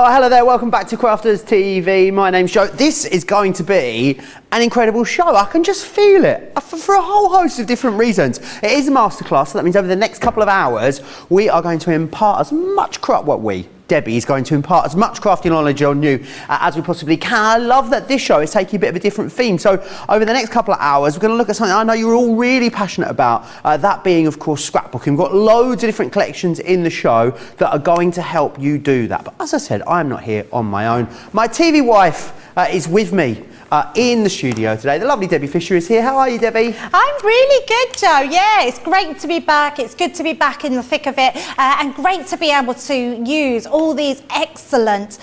Oh, hello there, welcome back to Crafters TV. My name's Joe. This is going to be an incredible show. I can just feel it for a whole host of different reasons. It is a masterclass, so that means over the next couple of hours, we are going to impart as much Debbie is going to impart as much crafty knowledge on you as we possibly can. I love that this show is taking a bit of a different theme. So over the next couple of hours, we're going to look at something I know you're all really passionate about, that being, of course, scrapbooking. We've got loads of different collections in the show that are going to help you do that. But as I said, I'm not here on my own. My TV wife is with me in the studio today. The lovely Debbie Fisher is here. How are you, Debbie? I'm really good, Joe. Yeah, it's great to be back. It's good to be back in the thick of it, and great to be able to use all these excellent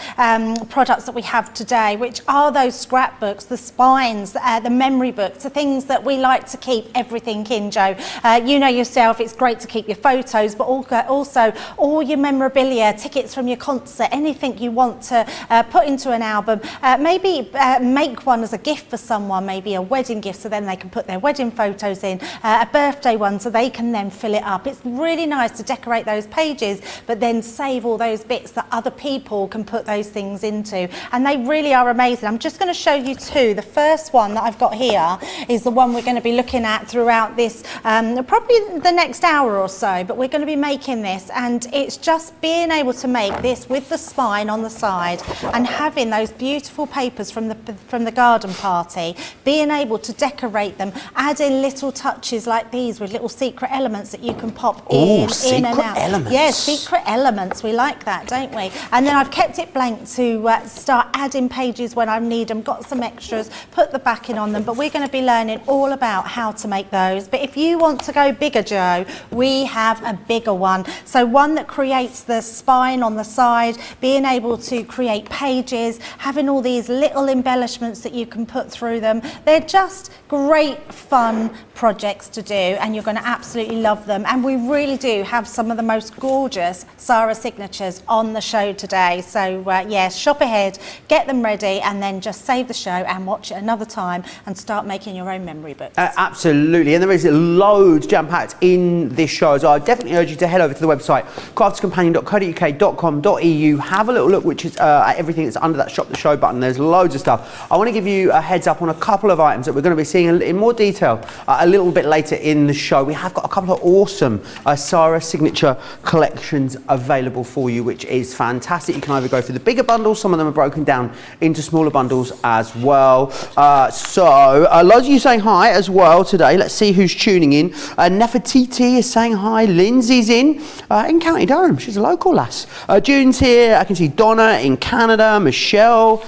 products that we have today, which are those scrapbooks, the spines, the memory books, the things that we like to keep everything in, Joe. You know yourself, it's great to keep your photos, but also all your memorabilia, tickets from your concert, anything you want to put into an album. Maybe make one as a gift for someone, maybe a wedding gift, so then they can put their wedding photos in, a birthday one so they can then fill it up. It's really nice to decorate those pages, but then save all those bits that other people can put those things into, and they really are amazing. I'm just going to show you two. The first one that I've got here is the one we're going to be looking at throughout this, probably the next hour or so, but we're going to be making this, and it's just being able to make this with the spine on the side and having those beautiful papers from the garden party, being able to decorate them, add in little touches like these with little secret elements that you can pop in and out. Elements. Yes, secret elements. We like that, don't we? And then I've kept it blank to start adding pages when I need them, got some extras, put the backing on them, but we're going to be learning all about how to make those. But if you want to go bigger, Joe, we have a bigger one. So one that creates the spine on the side, being able to create pages, having all these little embellishments that you can put through them. They're just great fun projects to do, and you're going to absolutely love them. And we really do have some of the most gorgeous Sarah signatures on the show today. So yes, shop ahead, get them ready, and then just save the show and watch it another time and start making your own memory books. Absolutely, and there is loads jam-packed in this show as well. I definitely urge you to head over to the website craftscompanion.co.uk.com.au, have a little look, which is at everything that's under that shop the show button. There's loads of stuff. I want to give you a heads up on a couple of items that we're going to be seeing in more detail a little bit later in the show. We have got a couple of awesome Sarah signature collections available for you, which is fantastic. You can either go for the bigger bundles, some of them are broken down into smaller bundles as well. Loads of you saying hi as well today. Let's see who's tuning in. Nefertiti is saying hi. Lindsay's in County Durham. She's a local lass. June's here. I can see Donna in Canada. Michelle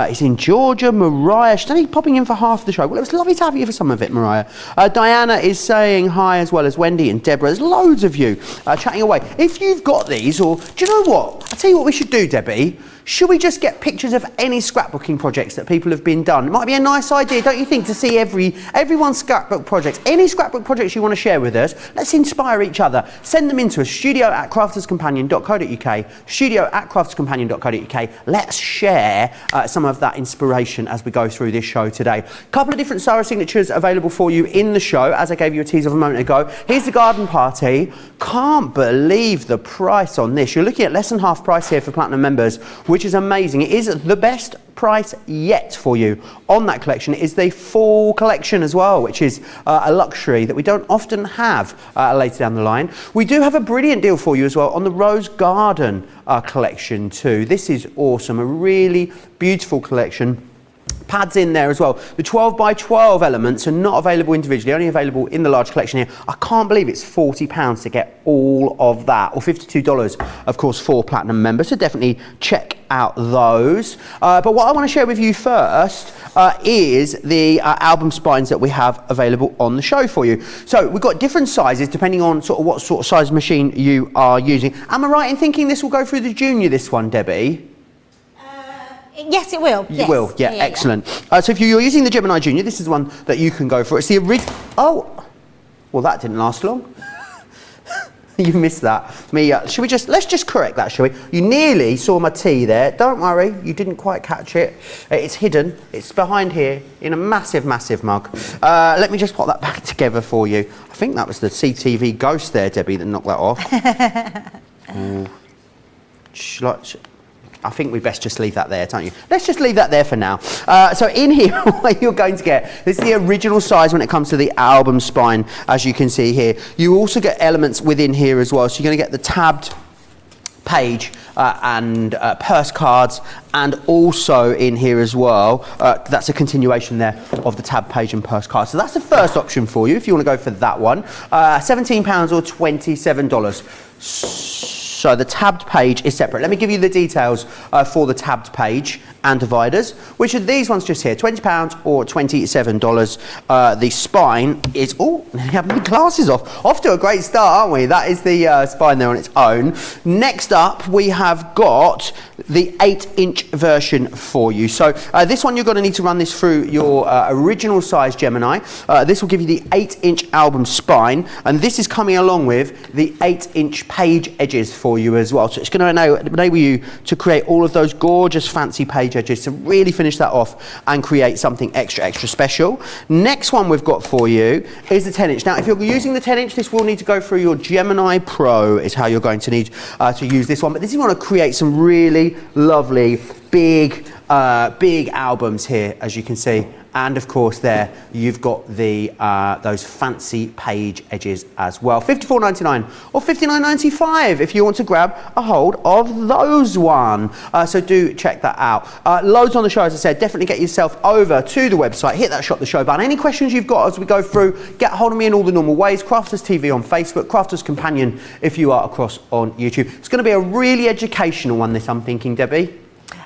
is in Georgia. Mariah, she's only popping in for half the show. Well, it was lovely to have you for some of it, Mariah. Diana is saying hi, as well as Wendy and Deborah. There's loads of you chatting away. If you've got these, or do you know what? I'll tell you what we should do, Debbie. Should we just get pictures of any scrapbooking projects that people have been done? It might be a nice idea, don't you think, to see everyone's scrapbook projects. Any scrapbook projects you want to share with us, let's inspire each other. Send them into us, studio@crafterscompanion.co.uk, studio@crafterscompanion.co.uk. Let's share some of that inspiration as we go through this show today. A couple of different Sarah signatures available for you in the show, as I gave you a tease of a moment ago. Here's the garden party. Can't believe the price on this. You're looking at less than half price here for Platinum members, which is amazing. It is the best price yet for you on that collection. It is the full collection as well, which is a luxury that we don't often have later down the line. We do have a brilliant deal for you as well on the Rose Garden collection too. This is awesome, a really beautiful collection. Pads in there as well. The 12 by 12 elements are not available individually, only available in the large collection here. I can't believe it's £40 to get all of that, or $52 of course for Platinum members, so definitely check out those. But what I want to share with you first is the album spines that we have available on the show for you. So we've got different sizes depending on sort of what sort of size machine you are using. Am I right in thinking this will go through the Junior, this one, Debbie? Yes, it will. It will, yeah, excellent. So if you're using the Gemini Junior, this is one that you can go for. It's the original. Oh, well, that didn't last long. You missed that. Let's just correct that, shall we? You nearly saw my tea there. Don't worry, you didn't quite catch it. It's hidden. It's behind here in a massive, massive mug. Let me just put that back together for you. I think that was the CTV ghost there, Debbie, that knocked that off. I think we best just leave that there, don't you? Let's just leave that there for now. So in here, what you're going to get, this is the original size when it comes to the album spine, as you can see here. You also get elements within here as well. So you're going to get the tabbed page and purse cards, and also in here as well, that's a continuation there of the tab page and purse cards. So that's the first option for you if you want to go for that one. £17 or $27. So the tabbed page is separate. Let me give you the details for the tabbed page and dividers, which are these ones just here, £20 or $27. The spine is, oh, I have my glasses off. Off to a great start, aren't we? That is the spine there on its own. Next up, we have got the 8-inch version for you. So this one, you're going to need to run this through your original size Gemini. This will give you the 8-inch album spine, and this is coming along with the 8-inch page edges for you as well. So it's going to enable you to create all of those gorgeous fancy page edges to really finish that off and create something extra special. Next one we've got for you is the 10-inch. Now if you're using the 10-inch, this will need to go through your Gemini Pro is how you're going to need to use this one. But this is, you want to create some really lovely big albums here, as you can see. And of course there you've got the those fancy page edges as well. £54.99 or £59.95 if you want to grab a hold of those one. So do check that out. Loads on the show, as I said. Definitely get yourself over to the website, hit that Shop the Show button. Any questions you've got as we go through, get a hold of me in all the normal ways. Crafters TV on Facebook, Crafters Companion if you are across on YouTube. It's going to be a really educational one, this, I'm thinking, Debbie.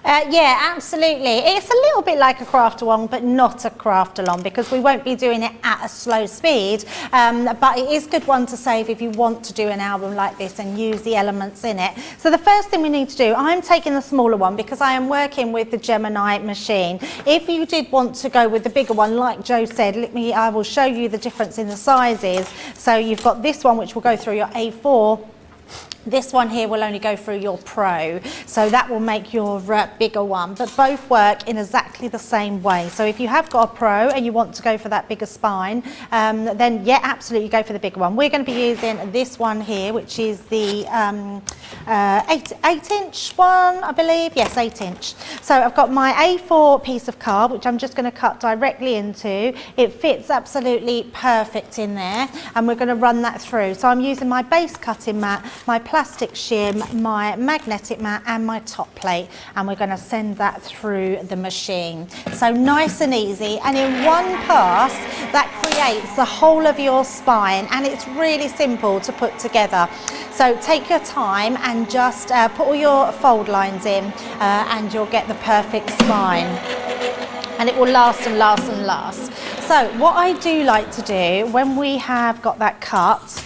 Yeah, absolutely. It's a little bit like a craft along, but not a craft along, because we won't be doing it at a slow speed. But it is a good one to save if you want to do an album like this and use the elements in it. So the first thing we need to do, I'm taking the smaller one because I am working with the Gemini machine. If you did want to go with the bigger one, like Joe said, I will show you the difference in the sizes. So you've got this one, which will go through your A4. This one here will only go through your Pro, so that will make your bigger one, but both work in exactly the same way. So if you have got a Pro and you want to go for that bigger spine, then yeah, absolutely go for the bigger one. We're going to be using this one here, which is the 8-inch one, I believe. Yes, 8-inch. So I've got my A4 piece of card, which I'm just going to cut directly into. It fits absolutely perfect in there, and we're going to run that through. So I'm using my base cutting mat, my plastic shim, my magnetic mat and my top plate, and we're going to send that through the machine. So nice and easy, and in one pass that creates the whole of your spine, and it's really simple to put together. So take your time and just put all your fold lines in and you'll get the perfect spine, and it will last and last and last. So what I do like to do when we have got that cut,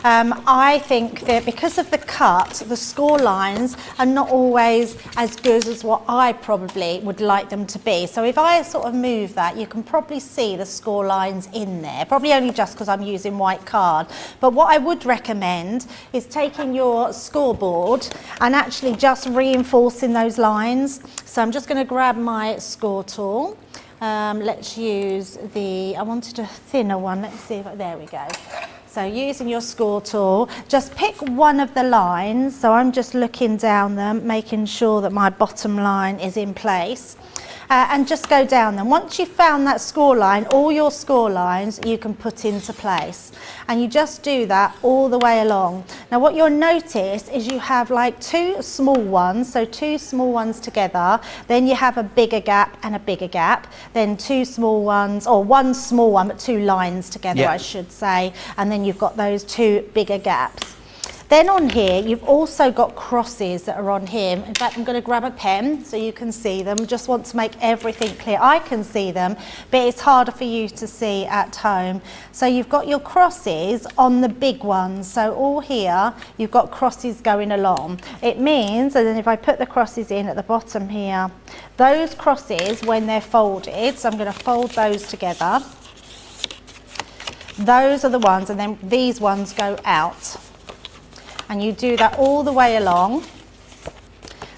I think that because of the cut, the score lines are not always as good as what I probably would like them to be. So if I sort of move that, you can probably see the score lines in there, probably only just because I'm using white card. But what I would recommend is taking your scoreboard and actually just reinforcing those lines. So I'm just going to grab my score tool. Let's use I wanted a thinner one. Let's see if, there we go. So using your score tool, just pick one of the lines. So I'm just looking down them, making sure that my bottom line is in place. And just go down them. Once you've found that score line, all your score lines you can put into place. And you just do that all the way along. Now what you'll notice is you have like two small ones, so two small ones together, then you have a bigger gap and a bigger gap, then two small ones, or one small one but two lines together, yeah, I should say, and then you've got those two bigger gaps. Then on here, you've also got crosses that are on here. In fact, I'm going to grab a pen so you can see them. Just want to make everything clear. I can see them, but it's harder for you to see at home. So you've got your crosses on the big ones. So all here, you've got crosses going along. It means, and then if I put the crosses in at the bottom here, those crosses, when they're folded, so I'm going to fold those together. Those are the ones, and then these ones go out. And you do that all the way along.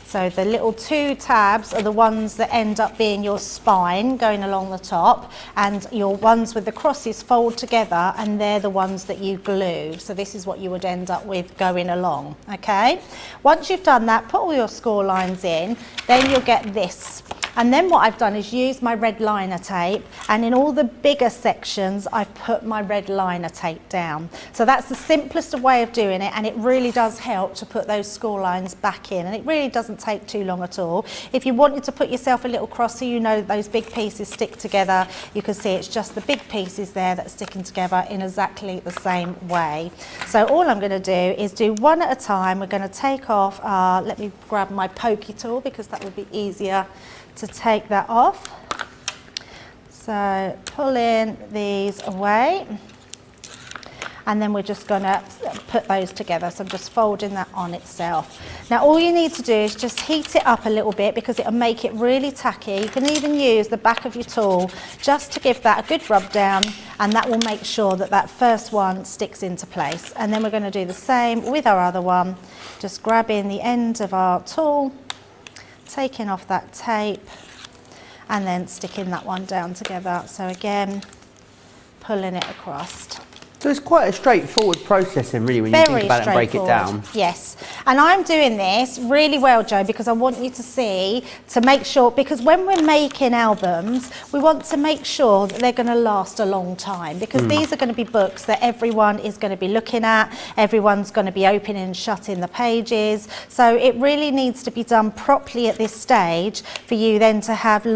So the little 2 tabs are the ones that end up being your spine going along the top, and your ones with the crosses fold together, and they're the ones that you glue. So this is what you would end up with going along, okay? Once you've done that, put all your score lines in, then you'll get this. And then what I've done is use my red liner tape, and in all the bigger sections I've put my red liner tape down. So that's the simplest way of doing it, and it really does help to put those score lines back in, and it really doesn't take too long at all. If you wanted to put yourself a little cross so you know those big pieces stick together, you can see it's just the big pieces there that are sticking together in exactly the same way. So all I'm going to do is do one at a time. We're going to take off, let me grab my pokey tool because that would be easier to take that off. So pulling these away, and then we're just going to put those together. So I'm just folding that on itself. Now all you need to do is just heat it up a little bit because it'll make it really tacky. You can even use the back of your tool just to give that a good rub down, and that will make sure that that first one sticks into place. And then we're going to do the same with our other one, just grabbing the end of our tool, taking off that tape, and then sticking that one down together. So again, pulling it across. So it's quite a straightforward process then, really, when you think about it and break it down. Yes, and I'm doing this really well, Joe, because I want you to see, to make sure, because when we're making albums, we want to make sure that they're going to last a long time, because these are going to be books that everyone is going to be looking at, everyone's going to be opening and shutting the pages, so it really needs to be done properly at this stage for you then to have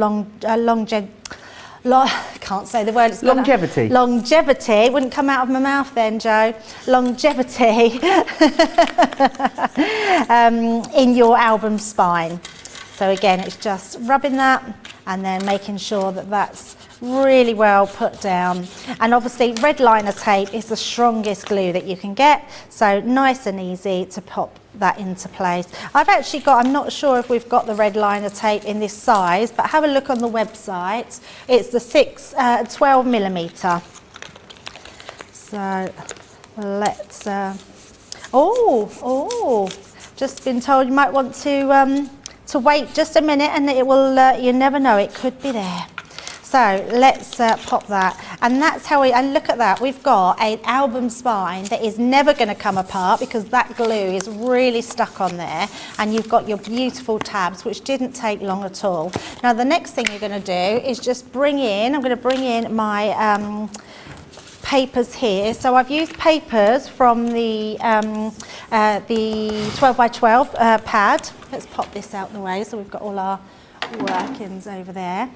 can't say the word. It's longevity. Longevity. It wouldn't come out of my mouth then, Joe. Longevity in your album spine. So again, it's just rubbing that and then making sure that that's really well put down. And obviously red liner tape is the strongest glue that you can get, so nice and easy to pop that into place. I've actually got, I'm not sure if we've got the red liner tape in this size, but have a look on the website. It's the 12 millimeter. So let's just been told you might want to wait just a minute, and it will you never know, it could be there. So let's pop that, and that's how and look at that, we've got an album spine that is never going to come apart because that glue is really stuck on there, and you've got your beautiful tabs, which didn't take long at all. Now the next thing you're going to do is just I'm going to bring in my papers here. So I've used papers from the 12 by 12 pad. Let's pop this out the way so we've got all our workings over there.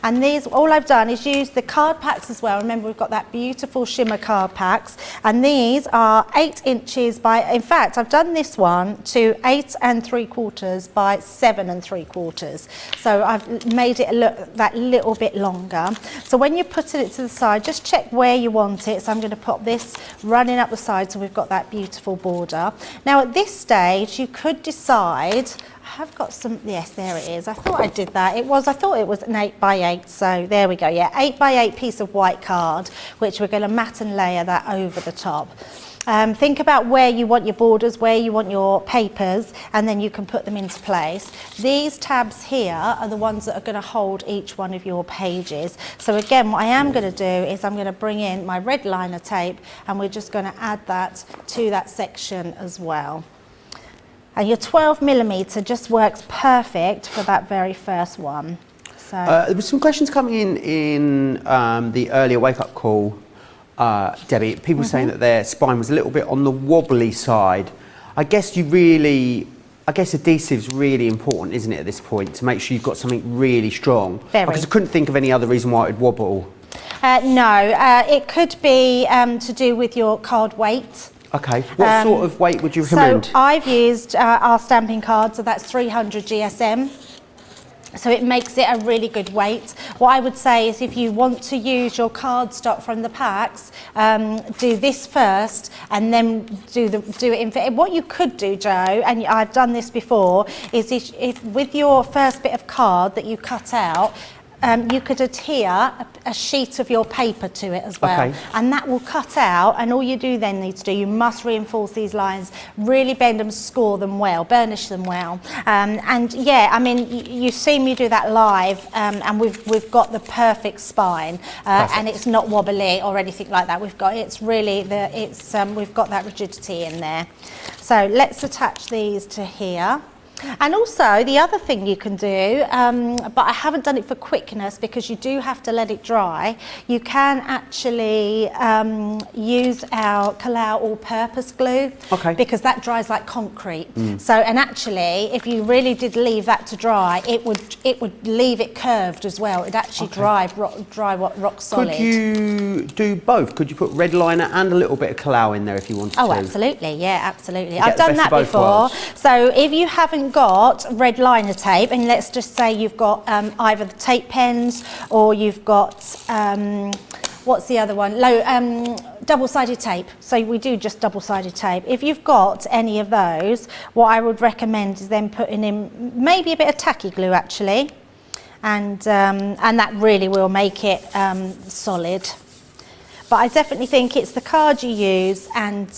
And these, all I've done is use the card packs as well. Remember, we've got that beautiful shimmer card packs. And these are 8 inches by, in fact, I've done this one to 8 3/4 by 7 3/4. So I've made it look that little bit longer. So when you're putting it to the side, just check where you want it. So I'm going to pop this running up the side so we've got that beautiful border. Now at this stage, you could decide, I have got some, yes, there it is. I thought I did that. I thought it was an 8 by 8, so there we go. Yeah, 8 by 8 piece of white card, which we're going to mat and layer that over the top. Think about where you want your borders, where you want your papers, and then you can put them into place. These tabs here are the ones that are going to hold each one of your pages. So again, what I am going to do is I'm going to bring in my red liner tape, and we're just going to add that to that section as well. And your 12 millimeter just works perfect for that very first one. So there were some questions coming in the earlier wake-up call, Debbie. People saying that their spine was a little bit on the wobbly side. I guess adhesive's really important, isn't it, at this point, to make sure you've got something really strong? Very. Because I couldn't think of any other reason why it would wobble. No, it could be to do with your card weight. Okay, what sort of weight would you recommend? So I've used our stamping card, so that's 300 GSM. So it makes it a really good weight. What I would say is if you want to use your cardstock from the packs, do this first and then do it in. What you could do, Joe, and I've done this before, is if with your first bit of card that you cut out, you could adhere a sheet of your paper to it as well. Okay. And that will cut out, and all you do then need to do, you must reinforce these lines, really bend them, score them well, burnish them well. And yeah, I mean, you've seen me do that live, and we've got the perfect spine, and it's not wobbly or anything like that. We've got, it's really, we've got that rigidity in there. So let's attach these to here. And also the other thing you can do, but I haven't done it for quickness because you do have to let it dry, you can actually use our Kalau all-purpose glue, because that dries like concrete. So, and actually if you really did leave that to dry, it would leave it curved as well. It'd actually dry rock solid. Could you do both? Could you put red liner and a little bit of Kalau in there if you wanted to? Oh, absolutely, yeah, absolutely. I've done that before. Worlds. So if you haven't got red liner tape, and let's just say you've got either the tape pens or you've got what's the other one, double-sided tape. So we do just double-sided tape. If you've got any of those, what I would recommend is then putting in maybe a bit of tacky glue actually, and that really will make it solid. But I definitely think it's the card you use and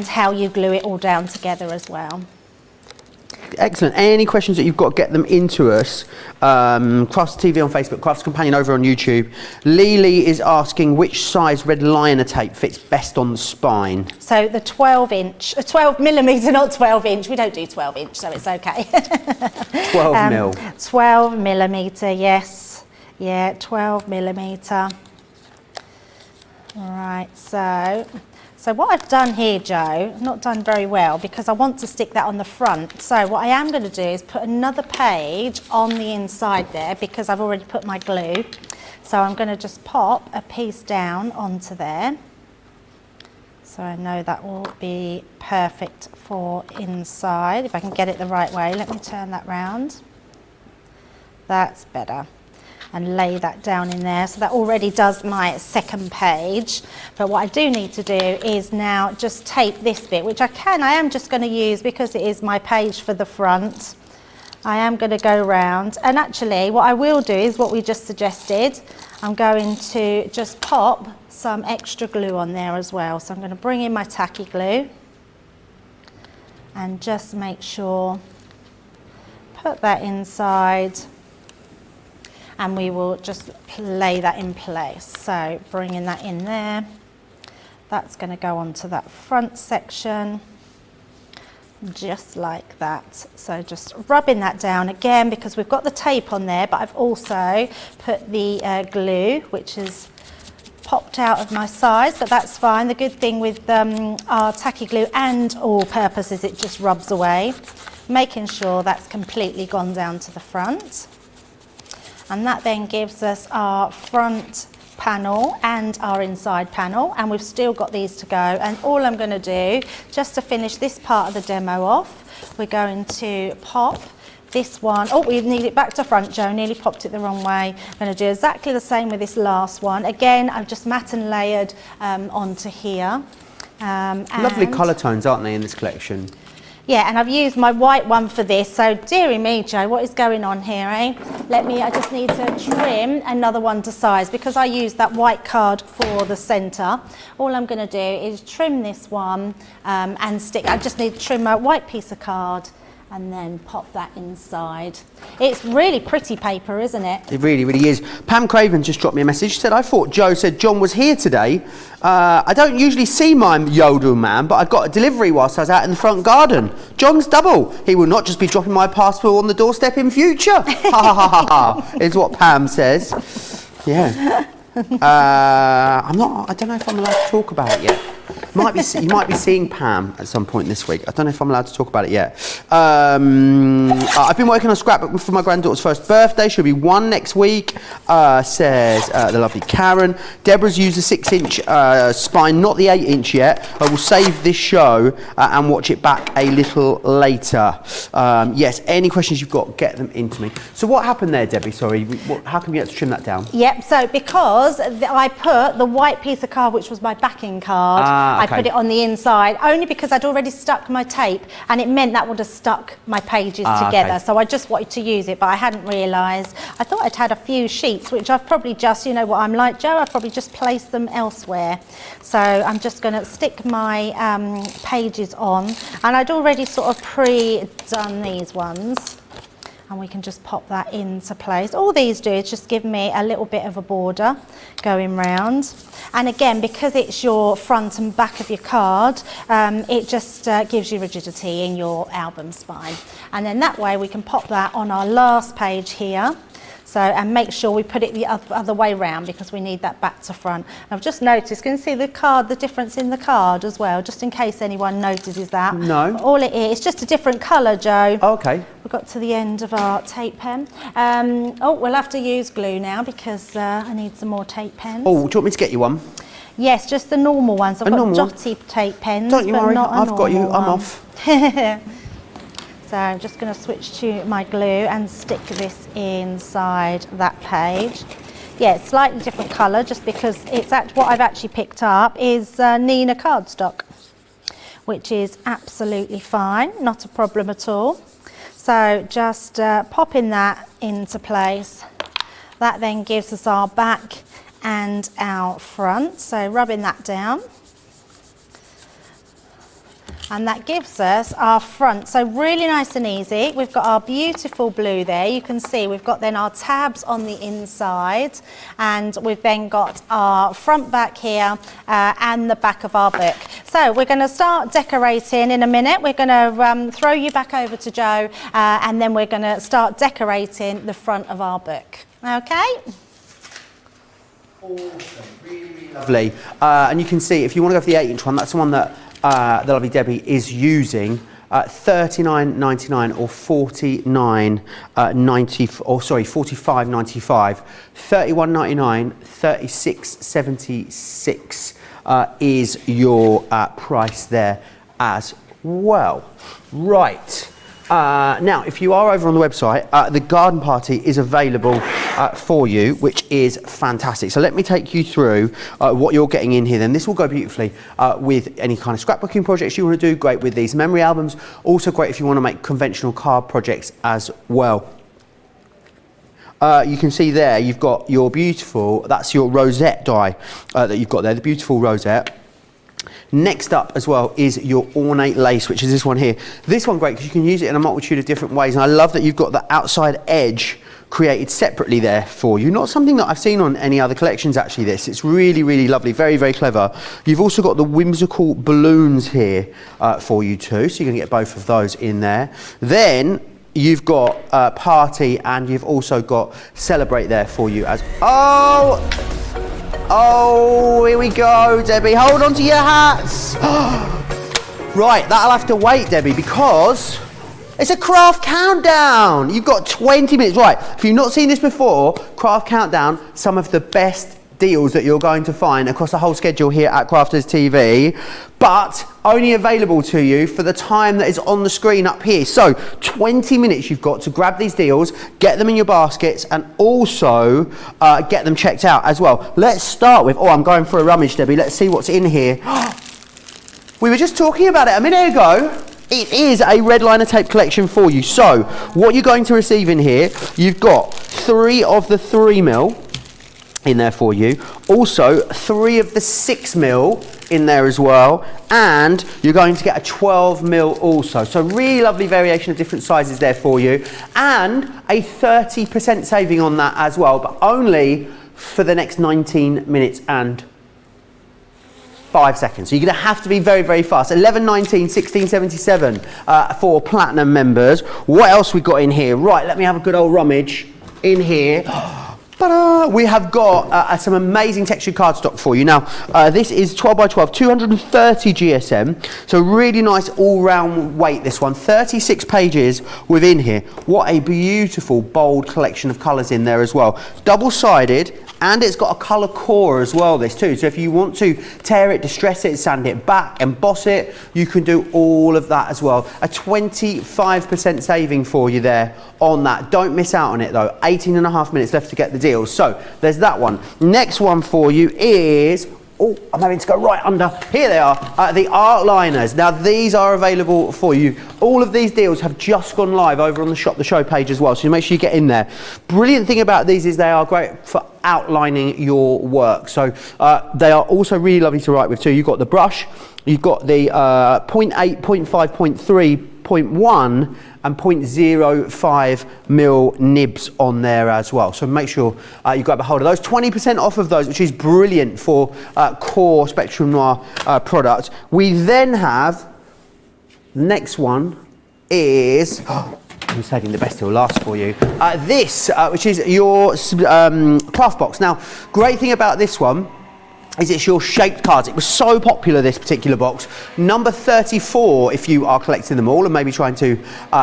how you glue it all down together as well. Excellent. Any questions that you've got, get them into us. Crafts TV on Facebook, Crafts Companion over on YouTube. Lily is asking which size red liner tape fits best on the spine. So the 12 millimetre, not 12 inch. We don't do 12 inch, so it's okay. 12 mil. 12 millimetre, yes. Yeah, 12 millimetre. All right, so what I've done here, Joe, not done very well because I want to stick that on the front. So what I am going to do is put another page on the inside there because I've already put my glue. So I'm going to just pop a piece down onto there. So I know that will be perfect for inside. If I can get it the right way, let me turn that round. That's better. And lay that down in there. So that already does my second page. But what I do need to do is now just tape this bit, which I am just going to use because it is my page for the front. I am going to go round. And actually what I will do is what we just suggested. I'm going to just pop some extra glue on there as well. So I'm going to bring in my tacky glue and just make sure, put that inside. And we will just lay that in place. So bringing that in there, that's going to go onto that front section, just like that. So just rubbing that down again because we've got the tape on there, but I've also put the glue, which is popped out of my size, but that's fine. The good thing with our tacky glue and all-purpose is it just rubs away, making sure that's completely gone down to the front. And that then gives us our front panel and our inside panel, and we've still got these to go. And all I'm going to do, just to finish this part of the demo off, we're going to pop this one. Oh, we need it back to front, Joe, nearly popped it the wrong way. I'm going to do exactly the same with this last one. Again, I've just matte and layered onto here. Lovely colour tones, aren't they, in this collection? Yeah, and I've used my white one for this, so dearie me, Joe, what is going on here, eh? I just need to trim another one to size because I used that white card for the centre. All I'm going to do is trim this one and stick, I just need to trim a white piece of card and then pop that inside. It's really pretty paper, isn't it? It really, really is. Pam Craven just dropped me a message. She said, I thought Joe said John was here today. I don't usually see my yodel man, but I got a delivery whilst I was out in the front garden. John's double. He will not just be dropping my parcel on the doorstep in future. Ha ha ha ha ha, is what Pam says. Yeah. I don't know if I'm allowed to talk about it yet. You might be seeing Pam at some point this week. I don't know if I'm allowed to talk about it yet. I've been working on a scrapbook for my granddaughter's first birthday. She'll be 1 next week, says the lovely Karen. Deborah's used a 6-inch spine, not the 8-inch yet. I will save this show and watch it back a little later. Yes, any questions you've got, get them into me. So what happened there, Debbie? Sorry, how come you had to trim that down? Yep, so because I put the white piece of card, which was my backing card, I put it on the inside, only because I'd already stuck my tape and it meant that would have stuck my pages together. So I just wanted to use it, but I hadn't realised. I thought I'd had a few sheets, which I've probably just, you know what I'm like, Joe, I've probably just placed them elsewhere. So I'm just going to stick my pages on, and I'd already sort of pre-done these ones. And we can just pop that into place. All these do is just give me a little bit of a border going round. And again, because it's your front and back of your card, it just gives you rigidity in your album spine. And then that way we can pop that on our last page here. So, and make sure we put it the other way round, because we need that back to front. And I've just noticed, can you see the card, the difference in the card as well, just in case anyone notices that? No. But all it is, it's just a different colour, Joe. Okay. We've got to the end of our tape pen. Oh, we'll have to use glue now, because I need some more tape pens. Oh, do you want me to get you one? Yes, just the normal ones. I've got dotty tape pens. Don't you worry, not a I've got you, normal I'm one. off. So I'm just going to switch to my glue and stick this inside that page. Yeah, it's slightly different colour, just because it's what I've actually picked up is Nina cardstock, which is absolutely fine, not a problem at all. So just popping that into place. That then gives us our back and our front. So rubbing that down. And that gives us our front. So really nice and easy. We've got our beautiful blue there. You can see we've got then our tabs on the inside, and we've then got our front back here and the back of our book. So we're going to start decorating in a minute. We're going to throw you back over to Joe, and then we're going to start decorating the front of our book. Okay? Awesome, really, really lovely. And you can see, if you want to go for the 8-inch one, that's the one that the lovely Debbie is using. $39.99 or $45.95, $31.99, $36.76 is your price there as well. Right. Now, if you are over on the website, the garden party is available for you, which is fantastic. So let me take you through what you're getting in here. Then this will go beautifully with any kind of scrapbooking projects you want to do. Great with these memory albums. Also great if you want to make conventional card projects as well. You can see there you've got your beautiful, that's your rosette die that you've got there, the beautiful rosette. Next up as well is your ornate lace, which is this one here. This one great because you can use it in a multitude of different ways, and I love that you've got the outside edge created separately there for you. Not something that I've seen on any other collections actually, this. It's really, really lovely, very, very clever. You've also got the whimsical balloons here for you too, so you're going to get both of those in there. Then you've got party, and you've also got celebrate there for you as... Oh, here we go, Debbie. Hold on to your hats. Right, that'll have to wait, Debbie, because it's a craft countdown. You've got 20 minutes. Right, if you've not seen this before, craft countdown, some of the best deals that you're going to find across the whole schedule here at Crafters TV, but only available to you for the time that is on the screen up here. So 20 minutes you've got to grab these deals, get them in your baskets, and also get them checked out as well. Let's start with, I'm going for a rummage, Debbie. Let's see what's in here. We were just talking about it a minute ago. It is a red liner tape collection for you. So what you're going to receive in here, you've got 3 of the 3mm in there for you. Also 3 of the 6mm in there as well, and you're going to get a 12mm also. So really lovely variation of different sizes there for you, and a 30% saving on that as well, but only for the next 19 minutes and 5 seconds. So you're going to have to be very, very fast. 11.19, 16.77 for platinum members. What else we got in here? Right, let me have a good old rummage in here. We have got some amazing textured cardstock for you. Now, this is 12 by 12, 230 GSM, so really nice all-round weight, this one. 36 pages within here. What a beautiful, bold collection of colours in there as well. Double-sided, and it's got a colour core as well, this too. So if you want to tear it, distress it, sand it back, emboss it, you can do all of that as well. A 25% saving for you there on that. Don't miss out on it though. 18.5 minutes left to get the deal. So there's that one. Next one for you is Oh, I'm having to go right under. Here they are, the art liners. Now these are available for you. All of these deals have just gone live over on the Shop the Show page as well, so you make sure you get in there. Brilliant thing about these is they are great for outlining your work. So they are also really lovely to write with too. You've got the brush, you've got the 0.8, 0.5, 0.3, 0.1 and 0.05 mil nibs on there as well. So make sure you grab a hold of those. 20% off of those, which is brilliant for core Spectrum Noir products. We then have, the next one is, I'm saving the best till last for you. This, which is your craft box. Now, great thing about this one is it's your shaped cards. It was so popular, this particular box. Number 34, if you are collecting them all and maybe trying to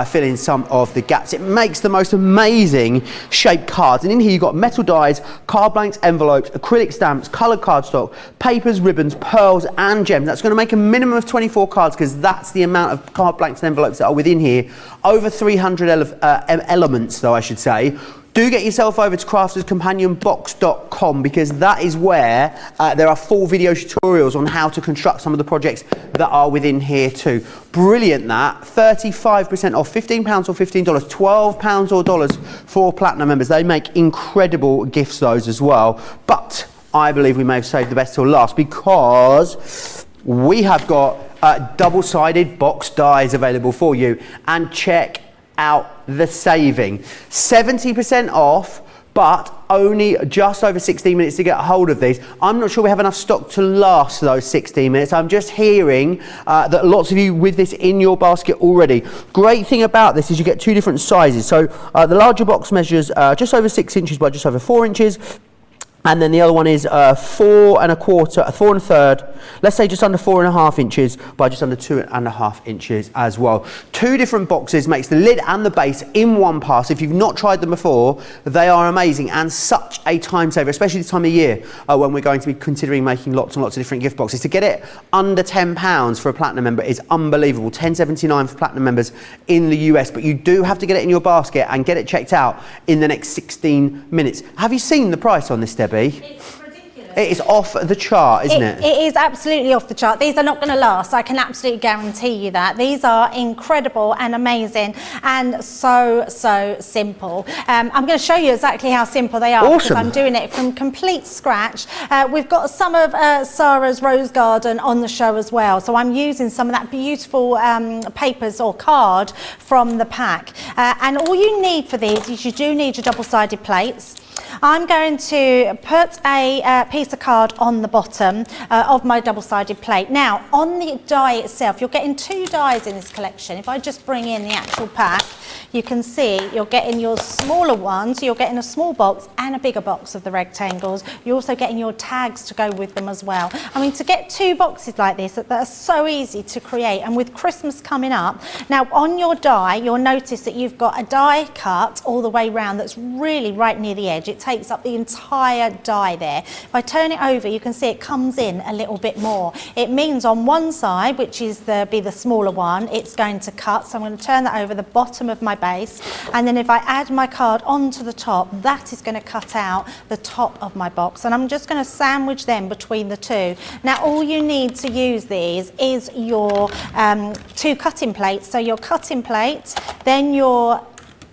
fill in some of the gaps. It makes the most amazing shaped cards. And in here you've got metal dies, card blanks, envelopes, acrylic stamps, coloured cardstock, papers, ribbons, pearls and gems. That's going to make a minimum of 24 cards because that's the amount of card blanks and envelopes that are within here. Over 300 elements though, I should say. Do get yourself over to crafterscompanionbox.com because that is where there are full video tutorials on how to construct some of the projects that are within here too. Brilliant that. 35% off, £15 or $15, £12 or dollars for Platinum members. They make incredible gifts those as well. But I believe we may have saved the best till last because we have got double-sided box dies available for you. And check out the saving. 70% off, but only just over 16 minutes to get a hold of these. I'm not sure we have enough stock to last those 16 minutes. I'm just hearing that lots of you with this in your basket already. Great thing about this is you get two different sizes. So the larger box measures just over 6 inches by just over 4 inches. And then the other one is 4 1/3, let's say just under 4.5 inches by just under 2.5 inches as well. Two different boxes makes the lid and the base in one pass. If you've not tried them before, they are amazing and such a time saver, especially this time of year when we're going to be considering making lots and lots of different gift boxes. To get it under £10 for a Platinum member is unbelievable. $10.79 for Platinum members in the US, but you do have to get it in your basket and get it checked out in the next 16 minutes. Have you seen the price on this, Debbie? It's ridiculous. It is off the chart, isn't it? It is absolutely off the chart. These are not going to last. I can absolutely guarantee you that. These are incredible and amazing and so simple. I'm going to show you exactly how simple they are because I'm doing it from complete scratch. We've got some of Sarah's Rose Garden on the show as well. So I'm using some of that beautiful papers or card from the pack. And all you need for these is you do need your double-sided plates. I'm going to put a piece of card on the bottom of my double-sided plate. Now, on the die itself, you're getting 2 dies in this collection. If I just bring in the actual pack, you can see you're getting your smaller ones, you're getting a small box and a bigger box of the rectangles. You're also getting your tags to go with them as well. I mean, to get 2 boxes like this that are so easy to create, and with Christmas coming up, now on your die, you'll notice that you've got a die cut all the way around that's really right near the edge. It takes up the entire die there. If I turn it over, you can see it comes in a little bit more. It means on one side, which is be the smaller one, it's going to cut. So I'm going to turn that over the bottom of my base, and then if I add my card onto the top, that is going to cut out the top of my box, and I'm just going to sandwich them between the two. Now all you need to use these is your 2 cutting plates. So your cutting plate, then your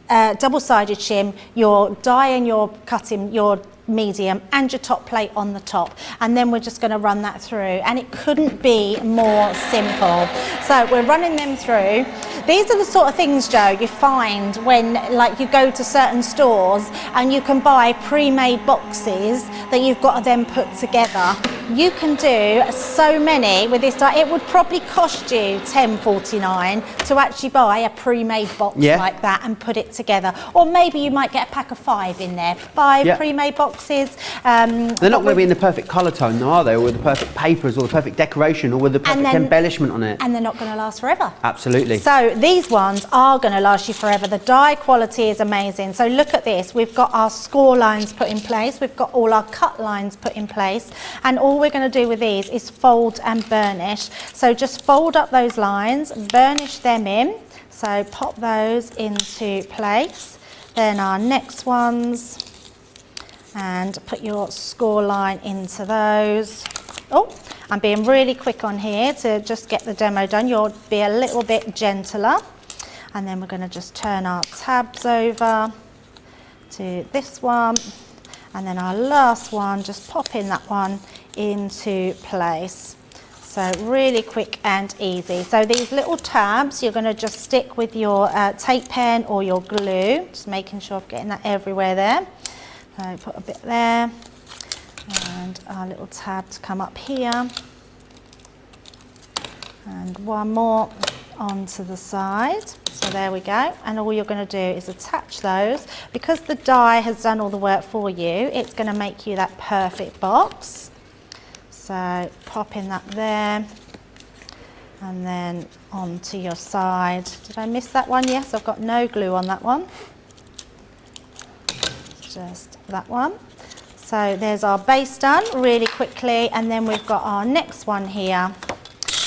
double-sided shim, your die and your cutting, your medium, and your top plate on the top, and then we're just going to run that through, and it couldn't be more simple. So we're running them through. These are the sort of things, Joe, you find when like you go to certain stores and you can buy pre-made boxes that you've got to then put together. You can do so many with this die. It would probably cost you $10.49 to actually buy a pre-made box like that and put it together, or maybe you might get a pack of 5 in there, 5 pre-made boxes. They're not going to be in the perfect colour tone, though, are they? Or with the perfect papers, or the perfect decoration, or with the perfect embellishment on it. And they're not going to last forever. Absolutely. So these ones are going to last you forever. The die quality is amazing. So look at this. We've got our score lines put in place. We've got all our cut lines put in place. And all we're going to do with these is fold and burnish. So just fold up those lines, burnish them in. So pop those into place. Then our next ones, and put your score line into those. Oh, I'm being really quick on here to just get the demo done. You'll be a little bit gentler. And then we're going to just turn our tabs over to this one. And then our last one, just pop in that one into place. So really quick and easy. So these little tabs, you're going to just stick with your tape pen or your glue, just making sure I'm getting that everywhere there. So put a bit there, and our little tab to come up here, and one more onto the side. So there we go, and all you're going to do is attach those. Because the die has done all the work for you, it's going to make you that perfect box. So pop in that there, and then onto your side. Did I miss that one? Yes, I've got no glue on that one. Just that one. So there's our base done really quickly, and then we've got our next one here.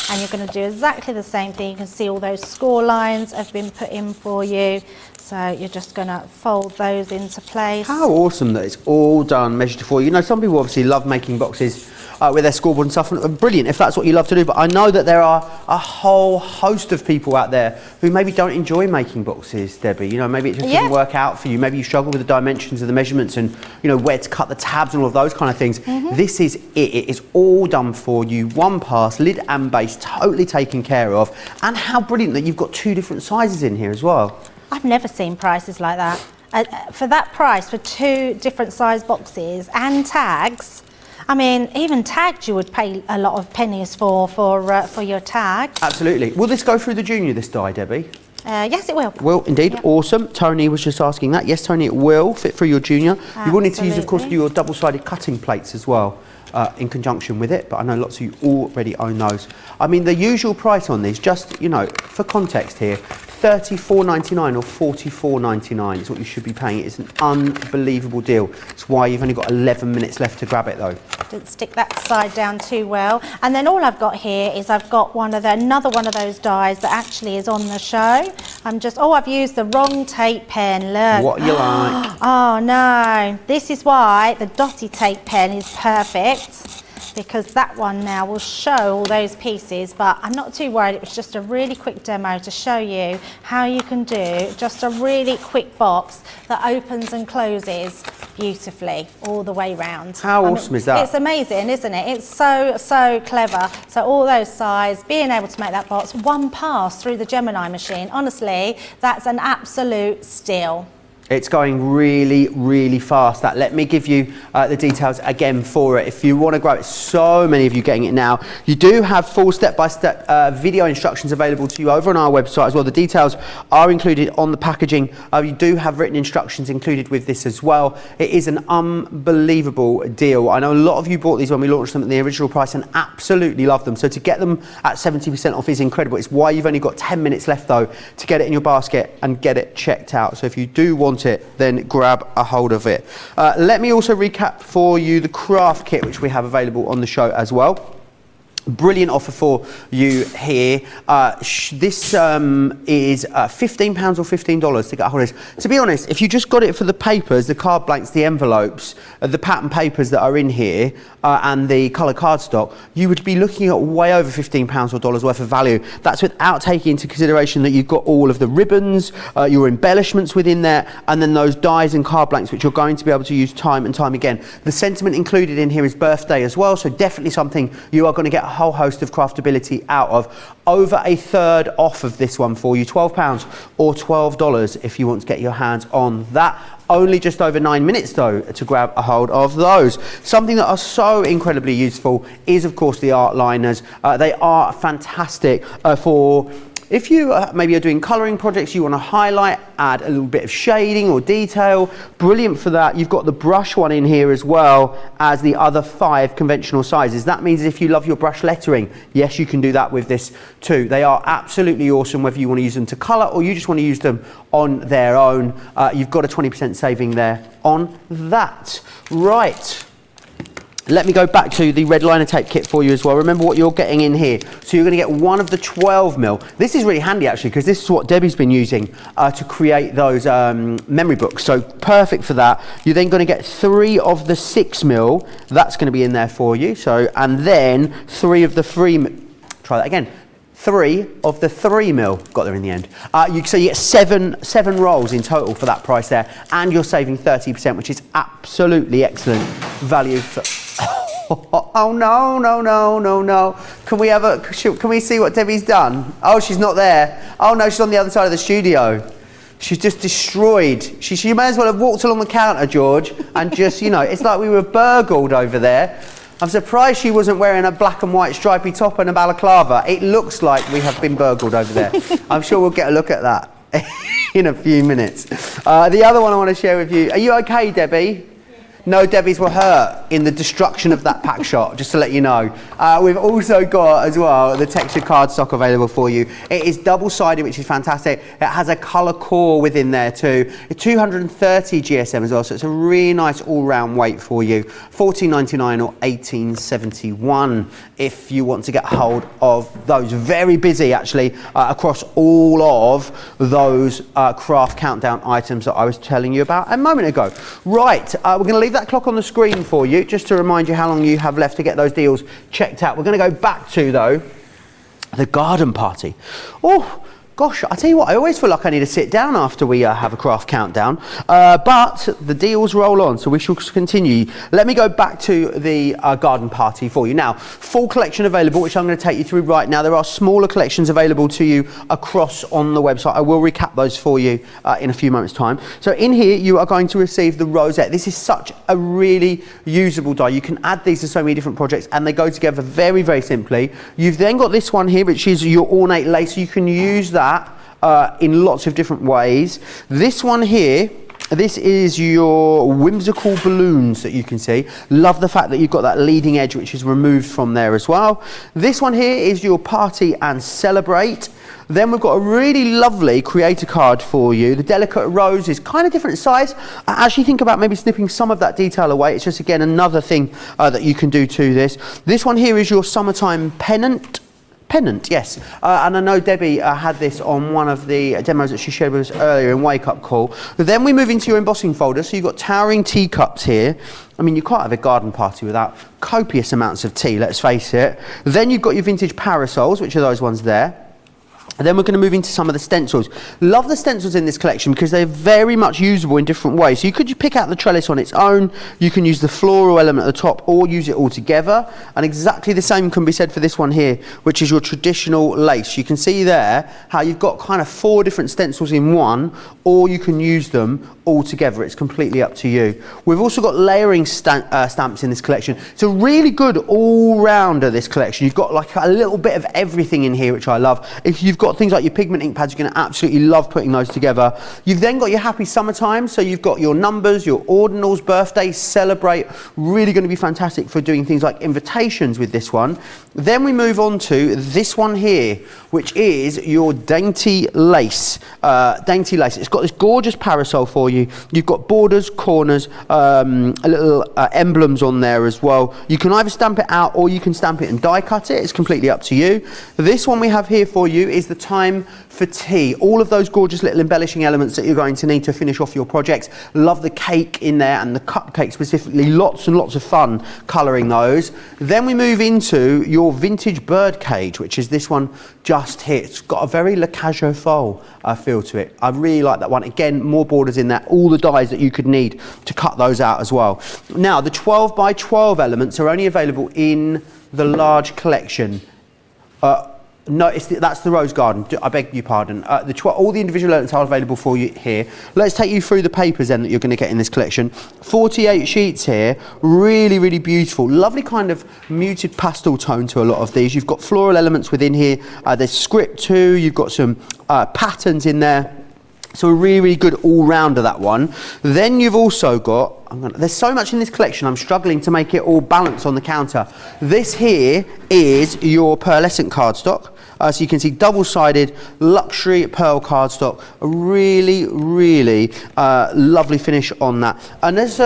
And you're going to do exactly the same thing. You can see all those score lines have been put in for you. So you're just going to fold those into place. How awesome that it's all done, measured for you. You know, some people obviously love making boxes with their scoreboard and stuff. And brilliant if that's what you love to do. But I know that there are a whole host of people out there who maybe don't enjoy making boxes, Debbie. You know, maybe it just doesn't work out for you. Maybe you struggle with the dimensions of the measurements and, you know, where to cut the tabs and all of those kind of things. This is it. It is all done for you. One pass, lid and base, totally taken care of. And how brilliant that you've got two different sizes in here as well. I've never seen prices like that. For that price, for two different size boxes and tags, I mean, even tags you would pay a lot of pennies for your tag. Absolutely. Will this go through the junior, this die, Debbie? Yes, it will. Will indeed. Yep. Awesome. Tony was just asking that. Yes, Tony, it will fit through your junior. Absolutely. You will need to use, of course, your double-sided cutting plates as well in conjunction with it, but I know lots of you already own those. I mean, the usual price on these, just, you know, for context here, $34.99 or $44.99 is what you should be paying. It's an unbelievable deal. It's why you've only got 11 minutes left to grab it, though. Didn't stick that side down too well. And then all I've got here is I've got another one of those dies that actually is on the show. I've used the wrong tape pen, look. What you like. Oh no, this is why the dotty tape pen is perfect, because that one now will show all those pieces, but I'm not too worried. It was just a really quick demo to show you how you can do just a really quick box that opens and closes beautifully all the way round. How awesome is that? It's amazing, isn't it? It's so clever. So all those sides, being able to make that box one pass through the Gemini machine, honestly, that's an absolute steal. It's going really, really fast. Let me give you the details again for it. If you want to grab it, so many of you getting it now. You do have full step-by-step video instructions available to you over on our website as well. The details are included on the packaging. You do have written instructions included with this as well. It is an unbelievable deal. I know a lot of you bought these when we launched them at the original price and absolutely love them. So to get them at 70% off is incredible. It's why you've only got 10 minutes left though to get it in your basket and get it checked out. So if you do want it, then grab a hold of it. Let me also recap for you the craft kit which we have available on the show as well. Brilliant offer for you here. This is £15 or $15 to get a hold of this. To be honest, if you just got it for the papers, the card blanks, the envelopes, the pattern papers that are in here, and the colour cardstock, you would be looking at way over £15 or dollars worth of value. That's without taking into consideration that you've got all of the ribbons, your embellishments within there, and then those dies and card blanks which you're going to be able to use time and time again. The sentiment included in here is birthday as well, so definitely something you are going to get a whole host of craftability out of. Over a third off of this one for you, £12 or $12 if you want to get your hands on that. Only just over 9 minutes though to grab a hold of those. Something that are so incredibly useful is of course the art liners. They are fantastic for if you maybe are doing colouring projects, you want to highlight, add a little bit of shading or detail, brilliant for that. You've got the brush one in here as well as the other 5 conventional sizes. That means if you love your brush lettering, yes, you can do that with this too. They are absolutely awesome, whether you want to use them to colour or you just want to use them on their own. You've got a 20% saving there on that. Right. let me go back to the red liner tape kit for you as well. Remember what you're getting in here. So you're going to get one of the 12mm. This is really handy actually, because this is what Debbie's been using to create those memory books. So perfect for that. You're then going to get 3 of the 6mm. That's going to be in there for you. So, and then 3 of the 3mm. Try that again. 3 of the 3mm, got there in the end. So you get seven rolls in total for that price there, and you're saving 30%, which is absolutely excellent value. For oh no! Can we see what Debbie's done? Oh, she's not there. Oh no, she's on the other side of the studio. She's just destroyed. She may as well have walked along the counter, George, and just, you know, it's like we were burgled over there. I'm surprised she wasn't wearing a black and white stripy top and a balaclava. It looks like we have been burgled over there. I'm sure we'll get a look at that in a few minutes. The other one I want to share with you. Are you okay, Debbie? No Debbies were hurt in the destruction of that pack shot, just to let you know. We've also got, as well, the textured cardstock available for you. It is double-sided, which is fantastic. It has a colour core within there too. It's 230 GSM as well, so it's a really nice all-round weight for you. $14.99 or $18.71 if you want to get hold of those. Very busy, actually, across all of those craft countdown items that I was telling you about a moment ago. Right, we're going to leave that clock on the screen for you, just to remind you how long you have left to get those deals checked out. We're going to go back to, though, the garden party. Oh, gosh, I tell you what, I always feel like I need to sit down after we have a craft countdown, but the deals roll on, so we shall continue. Let me go back to the garden party for you. Now, full collection available, which I'm going to take you through right now. There are smaller collections available to you across on the website. I will recap those for you in a few moments' time. So in here, you are going to receive the rosette. This is such a really usable die. You can add these to so many different projects, and they go together very, very simply. You've then got this one here, which is your ornate lace. You can use that in lots of different ways. This one here, this is your whimsical balloons that you can see. Love the fact that you've got that leading edge, which is removed from there as well. This one here is your party and celebrate. Then we've got a really lovely creator card for you. The delicate rose is kind of different size. I actually think about maybe snipping some of that detail away. It's just, again, another thing that you can do to this. This one here is your summertime pennant, yes. And I know Debbie had this on one of the demos that she shared with us earlier in Wake Up Call. Then we move into your embossing folder. So you've got towering teacups here. I mean, you can't have a garden party without copious amounts of tea, let's face it. Then you've got your vintage parasols, which are those ones there. And then we're going to move into some of the stencils. Love the stencils in this collection because they're very much usable in different ways. So you could pick out the trellis on its own, you can use the floral element at the top, or use it all together. And exactly the same can be said for this one here, which is your traditional lace. You can see there how you've got kind of 4 different stencils in one, or you can use them all together. It's completely up to you. We've also got layering stamps in this collection. It's a really good all-rounder, this collection. You've got like a little bit of everything in here, which I love. If you've got things like your pigment ink pads, you're going to absolutely love putting those together. You've then got your happy summertime, so you've got your numbers, your ordinals, birthdays, celebrate. Really going to be fantastic for doing things like invitations with this one. Then we move on to this one here, which is your dainty lace. It's got this gorgeous parasol for you. You've got borders, corners, little emblems on there as well. You can either stamp it out or you can stamp it and die cut it. It's completely up to you. This one we have here for you is the time for tea. All of those gorgeous little embellishing elements that you're going to need to finish off your projects. Love the cake in there and the cupcake specifically. Lots and lots of fun colouring those. Then we move into your vintage bird cage, which is this one just here. It's got a very Le Cage aux Folles feel to it. I really like that one. Again, more borders in there. All the dies that you could need to cut those out as well. Now, the 12 by 12 elements are only available in the large collection. No, that's the Rose Garden. I beg your pardon. All the individual elements are available for you here. Let's take you through the papers then that you're going to get in this collection. 48 sheets here. Really, really beautiful. Lovely kind of muted pastel tone to a lot of these. You've got floral elements within here. There's script too. You've got some patterns in there. So a really, really good all-rounder, that one. Then you've also got, there's so much in this collection, I'm struggling to make it all balance on the counter. This here is your pearlescent cardstock. So you can see double-sided luxury pearl cardstock. A really, really lovely finish on that. And there's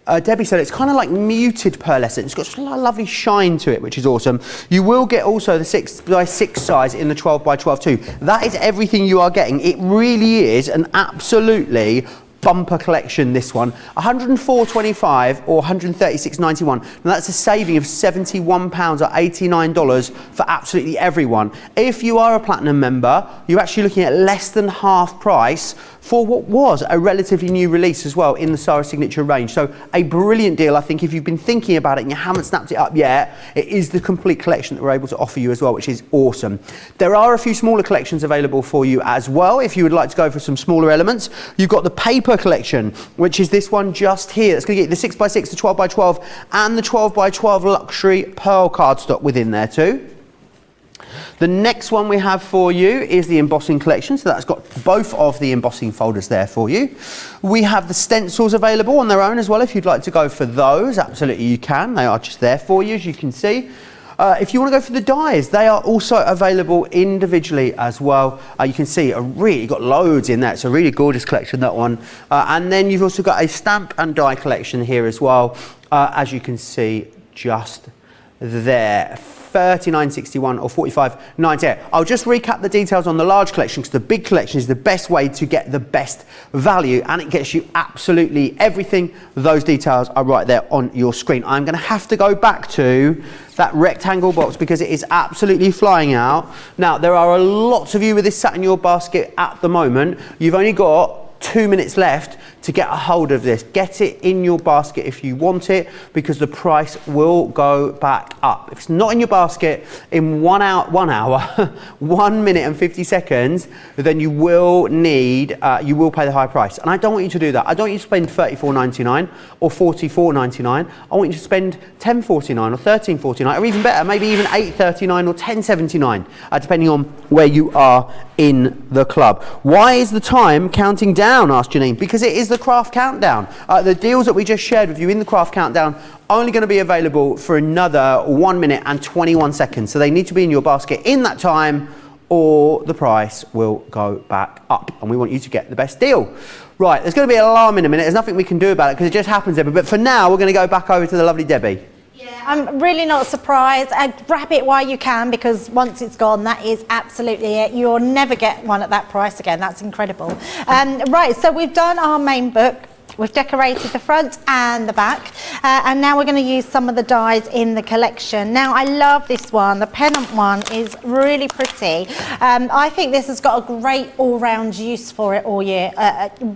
Debbie said it's kind of like muted pearlescent. It's got a lovely shine to it, which is awesome. You will get also the 6x6 size in the 12x12 too. That is everything you are getting. It really is an absolutely bumper collection, this one. $104.25 or $136.91. Now that's a saving of £71 or $89 for absolutely everyone. If you are a platinum member, you're actually looking at less than half price for what was a relatively new release as well in the Sarah Signature range. So a brilliant deal. I think if you've been thinking about it and you haven't snapped it up yet, it is the complete collection that we're able to offer you as well, which is awesome. There are a few smaller collections available for you as well. If you would like to go for some smaller elements, you've got the paper collection, which is this one just here. It's going to get the 6x6, the 12x12 and the 12x12 luxury pearl cardstock within there too. The next one we have for you is the embossing collection, so that's got both of the embossing folders there for you. We have the stencils available on their own as well. If you'd like to go for those, absolutely you can. They are just there for you, as you can see. If you want to go for the dies, they are also available individually as well. You can see you've got loads in there. It's a really gorgeous collection, that one. And then you've also got a stamp and die collection here as well, as you can see just there. $39.61 or $45.98. I'll just recap the details on the large collection, because the big collection is the best way to get the best value, and it gets you absolutely everything. Those details are right there on your screen. I'm going to have to go back to that rectangle box because it is absolutely flying out. Now, there are lots of you with this sat in your basket at the moment. You've only got 2 minutes left to get a hold of this. Get it in your basket if you want it, because the price will go back up. If it's not in your basket in 1 hour, 1 minute and 50 seconds, then you will need, you will pay the high price. And I don't want you to do that. I don't want you to spend $34.99 or $44.99. I want you to spend $10.49 or $13.49, or even better, maybe even $8.39 or $10.79, depending on where you are in the club. Why is the time counting down? Asked Janine. Because it is the craft countdown. The deals that we just shared with you in the craft countdown only going to be available for another 1 minute and 21 seconds. So they need to be in your basket in that time, or the price will go back up. And we want you to get the best deal. Right, there's going to be an alarm in a minute. There's nothing we can do about it because it just happens every. But for now, we're going to go back over to the lovely Debbie. I'm really not surprised. Grab it while you can, because once it's gone, that is absolutely it. You'll never get one at that price again. That's incredible. Right, so we've done our main book. We've decorated the front and the back, and now we're going to use some of the dies in the collection. Now, I love this one. The pennant one is really pretty. I think this has got a great all-round use for it all year,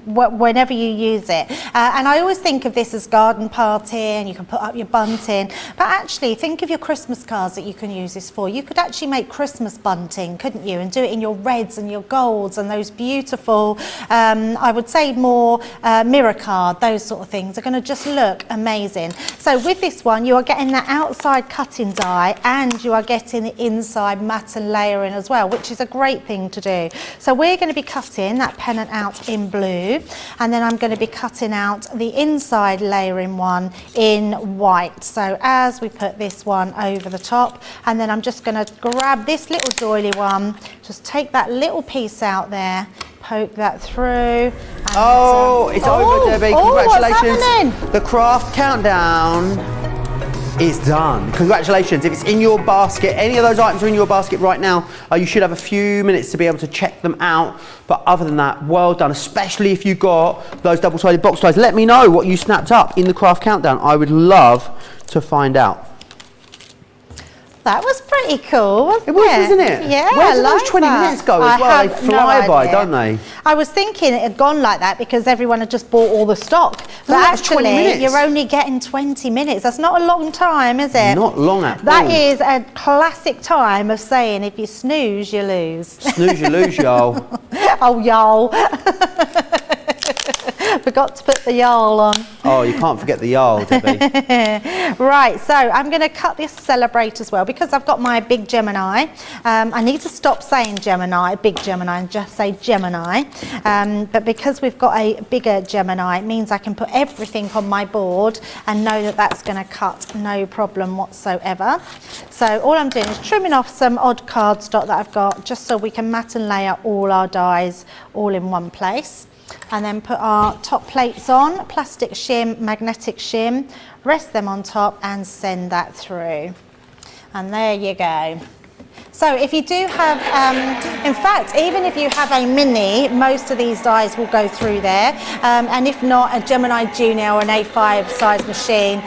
whenever you use it. And I always think of this as garden party, and you can put up your bunting. But actually, think of your Christmas cards that you can use this for. You could actually make Christmas bunting, couldn't you? And do it in your reds and your golds and those beautiful, I would say more mirror card, those sort of things are going to just look amazing. So with this one, you are getting the outside cutting die, and you are getting the inside matte and layering as well, which is a great thing to do. So we're going to be cutting that pennant out in blue, and then I'm going to be cutting out the inside layering one in white. So as we put this one over the top, and then I'm just going to grab this little doily one, just take that little piece out there, poke that through. Oh, it's over, Debbie. Congratulations. What's happening? The craft countdown is done. Congratulations. If it's in your basket, any of those items are in your basket right now, you should have a few minutes to be able to check them out. But other than that, well done, especially if you got those double-sided box ties. Let me know what you snapped up in the craft countdown. I would love to find out. That was pretty cool, wasn't it? It was, wasn't it? Yeah, where did those 20 minutes go as well? They fly by, don't they? I was thinking it had gone like that because everyone had just bought all the stock. But actually, 20 minutes. You're only getting 20 minutes. That's not a long time, is it? Not long at all. That is a classic time of saying, if you snooze, you lose. Snooze, you lose, y'all. Oh, y'all. Forgot to put the yarl on. Oh, you can't forget the yarl, Debbie. Right, so I'm going to cut this Celebrate as well because I've got my big Gemini. I need to stop saying Gemini, big Gemini, and just say Gemini. But because we've got a bigger Gemini, it means I can put everything on my board and know that that's going to cut no problem whatsoever. So all I'm doing is trimming off some odd cardstock that I've got just so we can matte and layer all our dies all in one place. And then put our top plates on, plastic shim, magnetic shim, rest them on top and send that through. And there you go. So if you do have, in fact, even if you have a mini, most of these dies will go through there. And if not, a Gemini Junior or an A5 size machine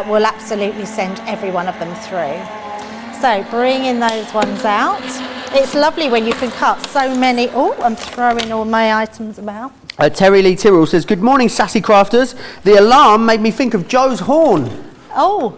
will absolutely send every one of them through. So bringing those ones out. It's lovely when you can cut so many. Oh, I'm throwing all my items about. Terry Lee Tyrrell says, good morning, sassy crafters. The alarm made me think of Joe's horn. Oh.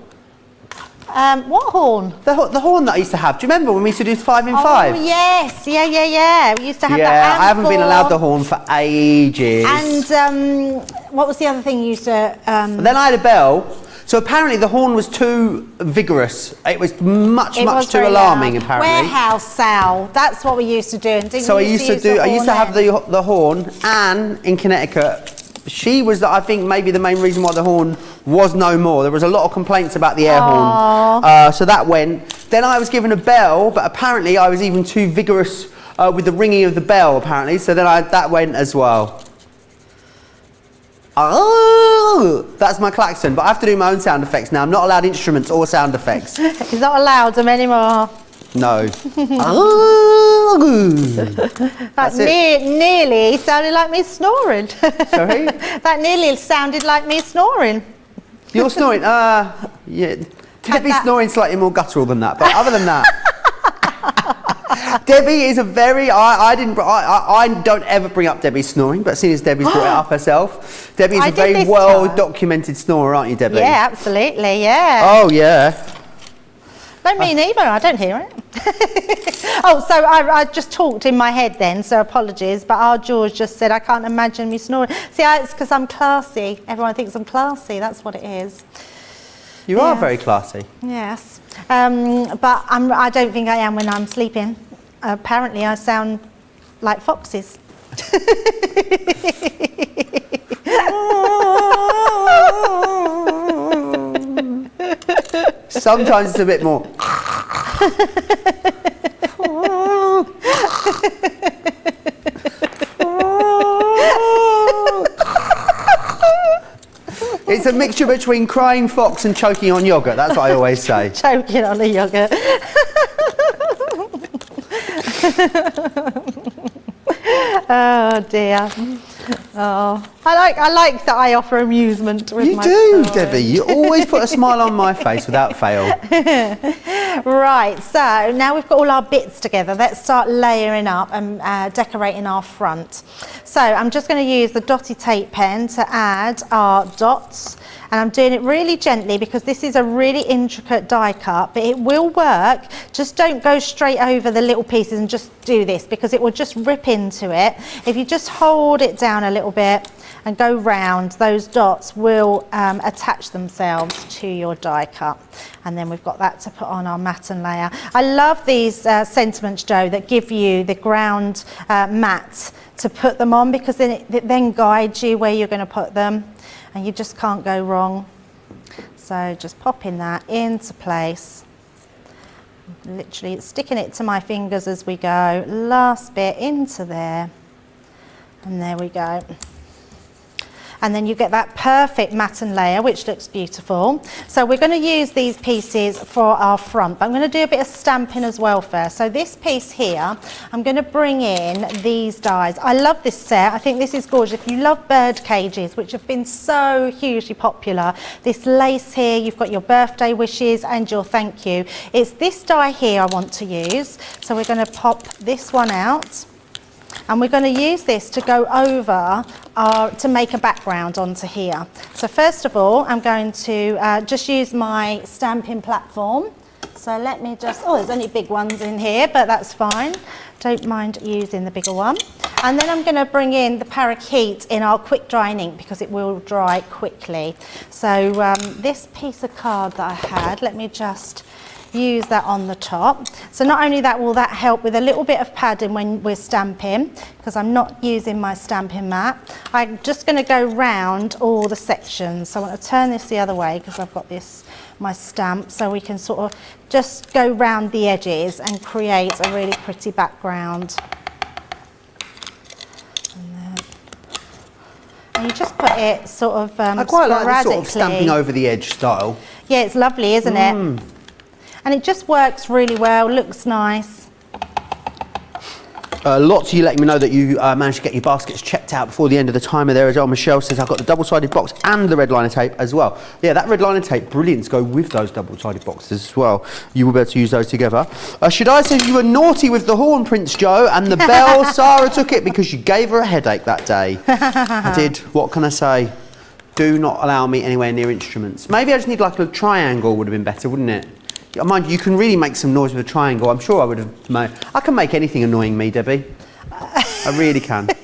What horn? The horn that I used to have. Do you remember when we used to do 5 in 5? Oh, yes. Yeah. We used to have that. Yeah, I haven't been allowed the horn for ages. And what was the other thing you used to... Then I had a bell. So apparently the horn was too vigorous. It was much too alarming, apparently. Warehouse sow. That's what we used to do. And so I used to have the horn. Anne in Connecticut, she was, I think, maybe the main reason why the horn was no more. There was a lot of complaints about the air horn. So that went. Then I was given a bell, but apparently I was even too vigorous with the ringing of the bell, apparently. So then that went as well. Oh, that's my klaxon, but I have to do my own sound effects now. I'm not allowed instruments or sound effects. He's not allowed them anymore. No. That nearly sounded like me snoring. Sorry? That nearly sounded like me snoring. You're snoring? Yeah. Debbie's snoring slightly more guttural than that, but other than that. Debbie is a very, I don't ever bring up Debbie's snoring, but seeing as Debbie's brought it up herself, Debbie is a very well-documented snorer, aren't you, Debbie? Yeah, absolutely, yeah. Oh, yeah. No, me neither, I don't hear it. Oh, so I just talked in my head then, so apologies, but our George just said, I can't imagine me snoring. See, it's because I'm classy. Everyone thinks I'm classy, that's what it is. You are very classy. Yes, but I don't think I am when I'm sleeping. Apparently, I sound like foxes. Sometimes it's a bit more. It's a mixture between crying fox and choking on yoghurt. That's what I always say. Choking on the yoghurt. Oh dear. Oh, I like that I offer amusement with my You do, Debbie. You always put a smile on my face without fail. Right, so now we've got all our bits together. Let's start layering up and decorating our front. So I'm just going to use the dotty tape pen to add our dots. And I'm doing it really gently because this is a really intricate die cut, but it will work. Just don't go straight over the little pieces and just do this because it will just rip into it. If you just hold it down a little bit and go round, those dots will attach themselves to your die cut. And then we've got that to put on our matten layer. I love these sentiments, Joe, that give you the ground mat to put them on because then it then guides you where you're going to put them. And you just can't go wrong. So just popping that into place. Literally sticking it to my fingers as we go. Last bit into there. And there we go. And then you get that perfect matten layer, which looks beautiful. So we're going to use these pieces for our front, but I'm going to do a bit of stamping as well first. So this piece here, I'm going to bring in these dies. I love this set. I think this is gorgeous. If you love bird cages, which have been so hugely popular, this lace here, you've got your birthday wishes and your thank you. It's this die here I want to use. So we're going to pop this one out. And we're going to use this to go over to make a background onto here. So first of all, I'm going to just use my stamping platform. So let me just, there's only big ones in here, but that's fine. Don't mind using the bigger one. And then I'm going to bring in the parakeet in our quick drying ink because it will dry quickly. So this piece of card that I had, let me just use that on the top. So not only that will that help with a little bit of padding when we're stamping, because I'm not using my stamping mat. I'm just going to go round all the sections. So I want to turn this the other way because I've got this, my stamp, so we can sort of just go round the edges and create a really pretty background. And then And you just put it sort of I quite like the sort of sporadically. stamping over the edge style. Yeah, it's lovely, isn't it? And it just works really well, looks nice. Lots of you letting me know that you managed to get your baskets checked out before the end of the timer there as well. Michelle says I've got the double-sided box and the red liner tape as well. Yeah, that red liner tape, brilliant to go with those double-sided boxes as well. You will be able to use those together. Shadai says you were naughty with the horn, Prince Joe, and the bell. Sarah took it because you gave her a headache that day. I did. What can I say? Do not allow me anywhere near instruments. Maybe I just need like a triangle would have been better, wouldn't it? Mind you, you can really make some noise with a triangle. I'm sure I would have made... I can make anything annoying me, Debbie. I really can. But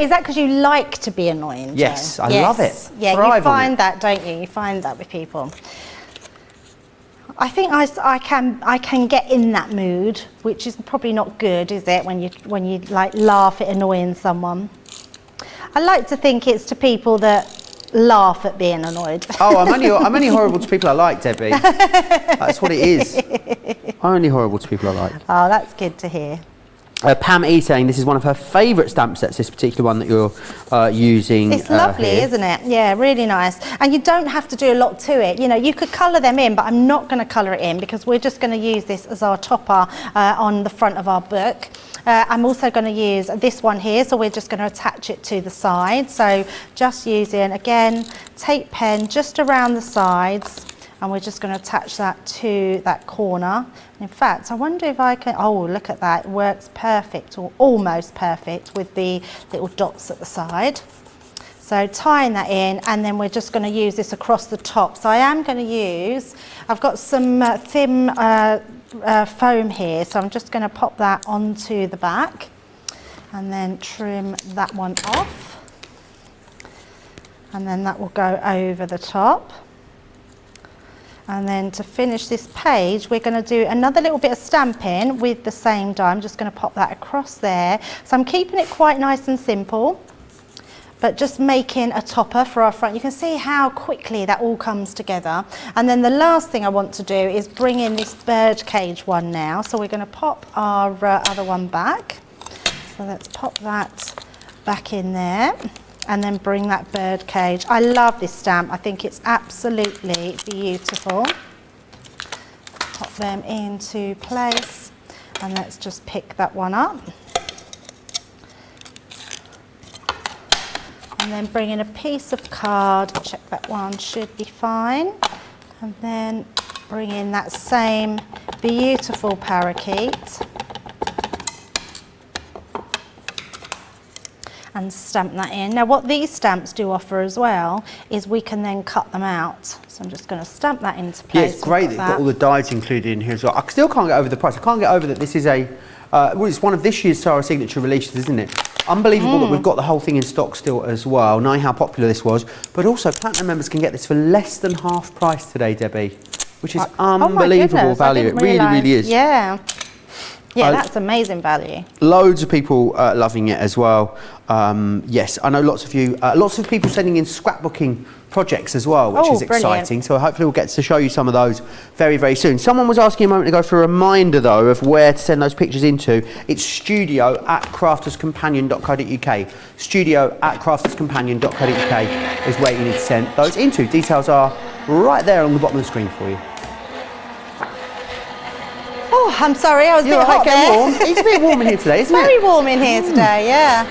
is that because you like to be annoying, Joe? Yes, I love it. Yeah, Thrive you find on it. that, don't you? You find that with people. I think I can get in that mood, which is probably not good, is it? When you like laugh at annoying someone. I like to think it's to people that laugh at being annoyed. Oh, I'm only horrible to people I like, Debbie. That's what it is. I'm only horrible to people I like. Oh, that's good to hear. Pam E saying this is one of her favourite stamp sets, this particular one that you're using. It's lovely, here. isn't it? Yeah, really nice. And you don't have to do a lot to it. You know, you could colour them in, but I'm not going to colour it in because we're just going to use this as our topper on the front of our book. I'm also going to use this one here, so we're just going to attach it to the side. So just using, again, tape pen just around the sides, and we're just going to attach that to that corner. In fact, I wonder if I can, oh, look at that, it works perfect, or almost perfect, with the little dots at the side. So tying that in, and then we're just going to use this across the top. So I am going to use, I've got some thin foam here, so I'm just going to pop that onto the back and then trim that one off, and then that will go over the top. And then to finish this page, we're going to do another little bit of stamping with the same die. I'm just going to pop that across there. So I'm keeping it quite nice and simple, but just making a topper for our front. You can see how quickly that all comes together. And then the last thing I want to do is bring in this bird cage one now. So we're going to pop our other one back. So let's pop that back in there and then bring that bird cage. I love this stamp. I think it's absolutely beautiful. Pop them into place, and let's just pick that one up. And then bring in a piece of card, check that one should be fine. And then bring in that same beautiful parakeet. And stamp that in. Now what these stamps do offer as well is we can then cut them out. So I'm just going to stamp that into place. Yeah, it's great that you've got all the dies included in here as well. I still can't get over the price. I can't get over that this is a, well, it's one of this year's Sarah Signature releases, isn't it? Unbelievable that we've got the whole thing in stock still as well, knowing how popular this was. But also, Platinum members can get this for less than half price today, Debbie, which is unbelievable value. It really, really is. Yeah. Yeah, that's amazing value. Loads of people loving it as well. Yes, I know lots of people sending in scrapbooking projects as well, which is exciting. So hopefully we'll get to show you some of those very, very soon. Someone was asking a moment ago for a reminder though of where to send those pictures into. It's studio@crafterscompanion.co.uk. Studio@crafterscompanion.co.uk is where you need to send those into. Details are right there on the bottom of the screen for you. Oh, I'm sorry, I was a bit hot there. Warm. It's a bit warm in here today, isn't it? Very warm in here today, yeah.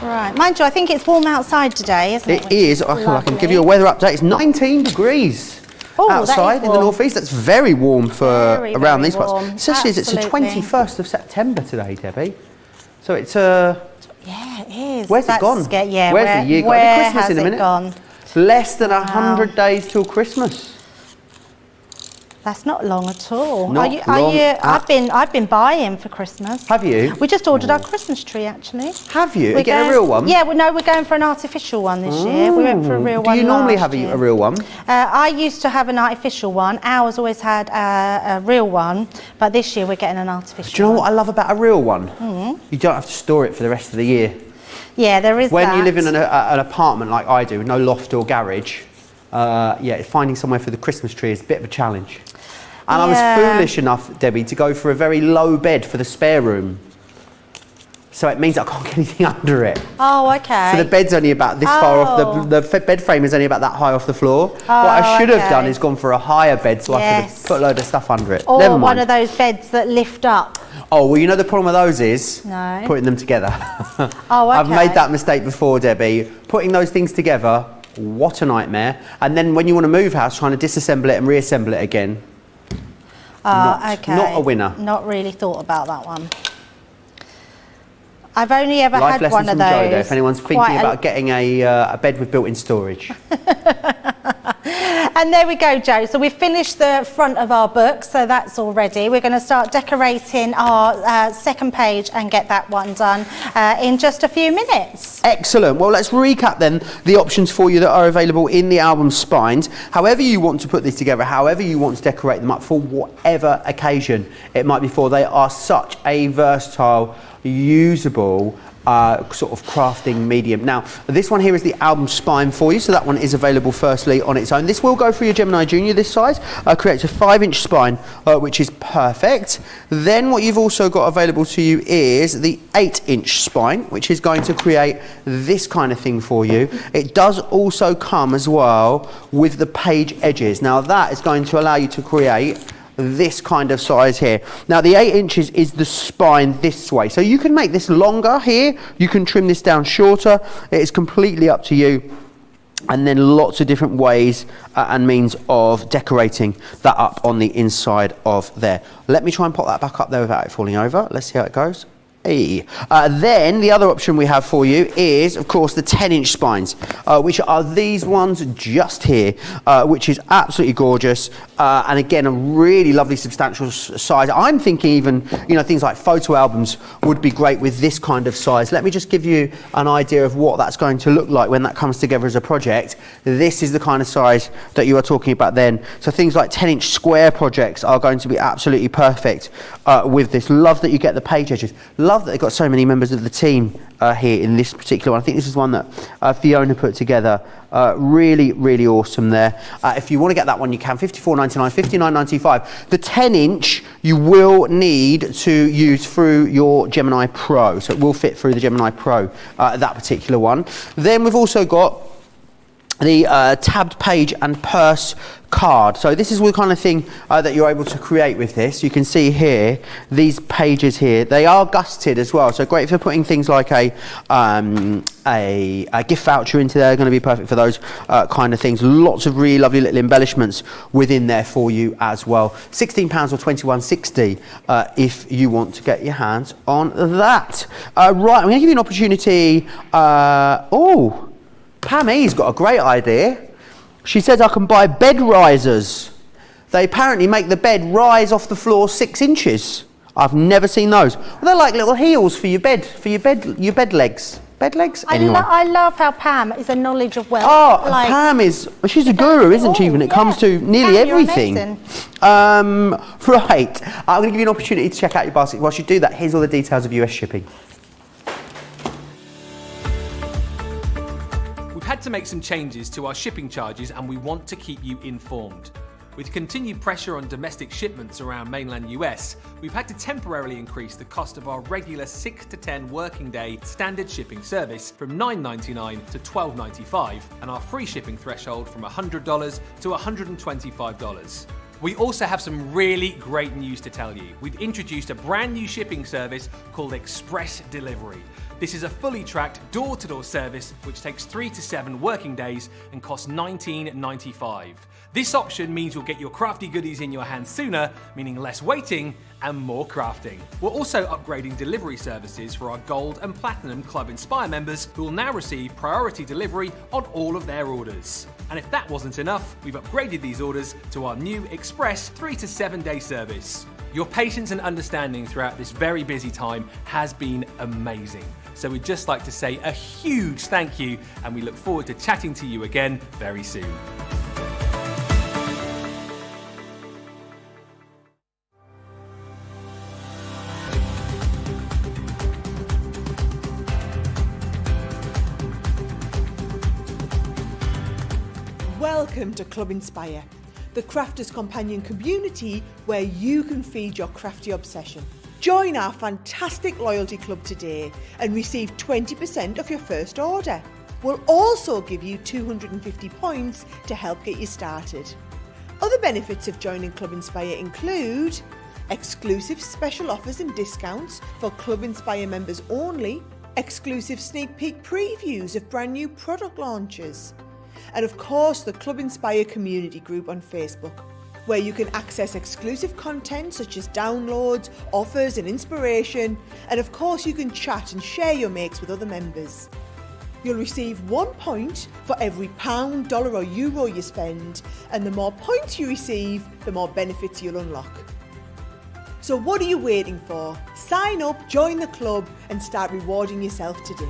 Right, mind you, I think it's warm outside today, isn't it? It is. I can give you a weather update. It's 19 degrees outside in the northeast. That's very warm for around these parts. Especially as it's the 21st of September today, Debbie. So it's yeah, it is. Where's it gone? Yeah, where's the year gone? Christmas in a minute. Gone? Less than 100 days till Christmas. That's not long at all. I've been buying for Christmas. Have you? We just ordered our Christmas tree actually. Have you? We're getting a real one? Yeah, no, we're going for an artificial one this year. We went for a real one. Do you normally have a real one? I used to have an artificial one. Ours always had a real one, but this year we're getting an artificial one. Do you know what I love about a real one? You don't have to store it for the rest of the year. Yeah, there is When you live in an apartment like I do, no loft or garage, yeah, finding somewhere for the Christmas tree is a bit of a challenge. And I was foolish enough, Debbie, to go for a very low bed for the spare room. So it means I can't get anything under it. Oh, okay. So the bed's only about this far off, the bed frame is only about that high off the floor. What I should have done is gone for a higher bed so I could have put a load of stuff under it. Or Never mind. one of those beds that lift up. Oh, well, you know the problem with those is No. putting them together. Oh, okay. I've made that mistake before, Debbie. Putting those things together, what a nightmare. And then when you want to move house, trying to disassemble it and reassemble it again. Okay. Not a winner. Not really thought about that one. I've only ever Life had one lessons of from those. Joe there, if anyone's thinking about getting a bed with built-in storage. And there we go, Joe. So we've finished the front of our book, so that's all ready. We're going to start decorating our second page and get that one done in just a few minutes. Excellent. Well, let's recap then the options for you that are available in the album spines. However you want to put these together, however you want to decorate them up for whatever occasion it might be for, they are such a versatile, usable sort of crafting medium. Now, this one here is the album spine for you, so that one is available firstly on its own. This will go for your Gemini Junior this size, creates a 5-inch spine, which is perfect. Then what you've also got available to you is the 8-inch spine, which is going to create this kind of thing for you. It does also come as well with the page edges. Now that is going to allow you to create this kind of size here. Now the 8 inches is the spine this way, so you can make this longer here, you can trim this down shorter, it is completely up to you. And then lots of different ways and means of decorating that up on the inside of there. Let me try and pop that back up there without it falling over. Let's see how it goes. Hey. Then the other option we have for you is, of course, the 10-inch spines, which are these ones just here, which is absolutely gorgeous, and again a really lovely substantial size. I'm thinking even, you know, things like photo albums would be great with this kind of size. Let me just give you an idea of what that's going to look like when that comes together as a project. This is the kind of size that you are talking about then. So things like 10-inch square projects are going to be absolutely perfect with this. Love that you get the page edges. Love that they've got so many members of the team here in this particular one. I think this is one that Fiona put together. Really, really awesome there. If you want to get that one, you can. $54.99, $59.95. The 10-inch you will need to use through your Gemini Pro, so it will fit through the Gemini Pro, that particular one. Then we've also got the tabbed page and purse card. So this is the kind of thing that you're able to create with this. You can see here, these pages here, they are gusseted as well. So great for putting things like a gift voucher into there, going to be perfect for those kind of things. Lots of really lovely little embellishments within there for you as well. £16 or $21.60 if you want to get your hands on that. Right, I'm going to give you an opportunity. Pam E's got a great idea. She says I can buy bed risers. They apparently make the bed rise off the floor 6 inches. I've never seen those. Well, they're like little heels for your bed legs. Bed legs? Anyway. I love how Pam is a knowledge of wealth. Oh, like, Pam is, she's a guru, isn't she, when it comes to nearly everything. Right, I'm going to give you an opportunity to check out your basket. Whilst you do that, here's all the details of US shipping. We've had to make some changes to our shipping charges and we want to keep you informed. With continued pressure on domestic shipments around mainland US, we've had to temporarily increase the cost of our regular 6 to 10 working day standard shipping service from $9.99 to $12.95 and our free shipping threshold from $100 to $125. We also have some really great news to tell you. We've introduced a brand new shipping service called Express Delivery. This is a fully tracked door-to-door service which takes 3 to 7 working days and costs $19.95. This option means you'll get your crafty goodies in your hands sooner, meaning less waiting and more crafting. We're also upgrading delivery services for our Gold and Platinum Club Inspire members who will now receive priority delivery on all of their orders. And if that wasn't enough, we've upgraded these orders to our new Express 3 to 7 day service. Your patience and understanding throughout this very busy time has been amazing. So we'd just like to say a huge thank you and we look forward to chatting to you again very soon. Welcome to Club Inspire, the crafters' companion community where you can feed your crafty obsession. Join our fantastic loyalty club today and receive 20% off your first order. We'll also give you 250 points to help get you started. Other benefits of joining Club Inspire include exclusive special offers and discounts for Club Inspire members only, exclusive sneak peek previews of brand new product launches, and of course the Club Inspire community group on Facebook, where you can access exclusive content such as downloads, offers and inspiration, and of course you can chat and share your makes with other members. You'll receive 1 point for every £1, dollar or euro you spend, and the more points you receive, the more benefits you'll unlock. So what are you waiting for? Sign up, join the club and start rewarding yourself today.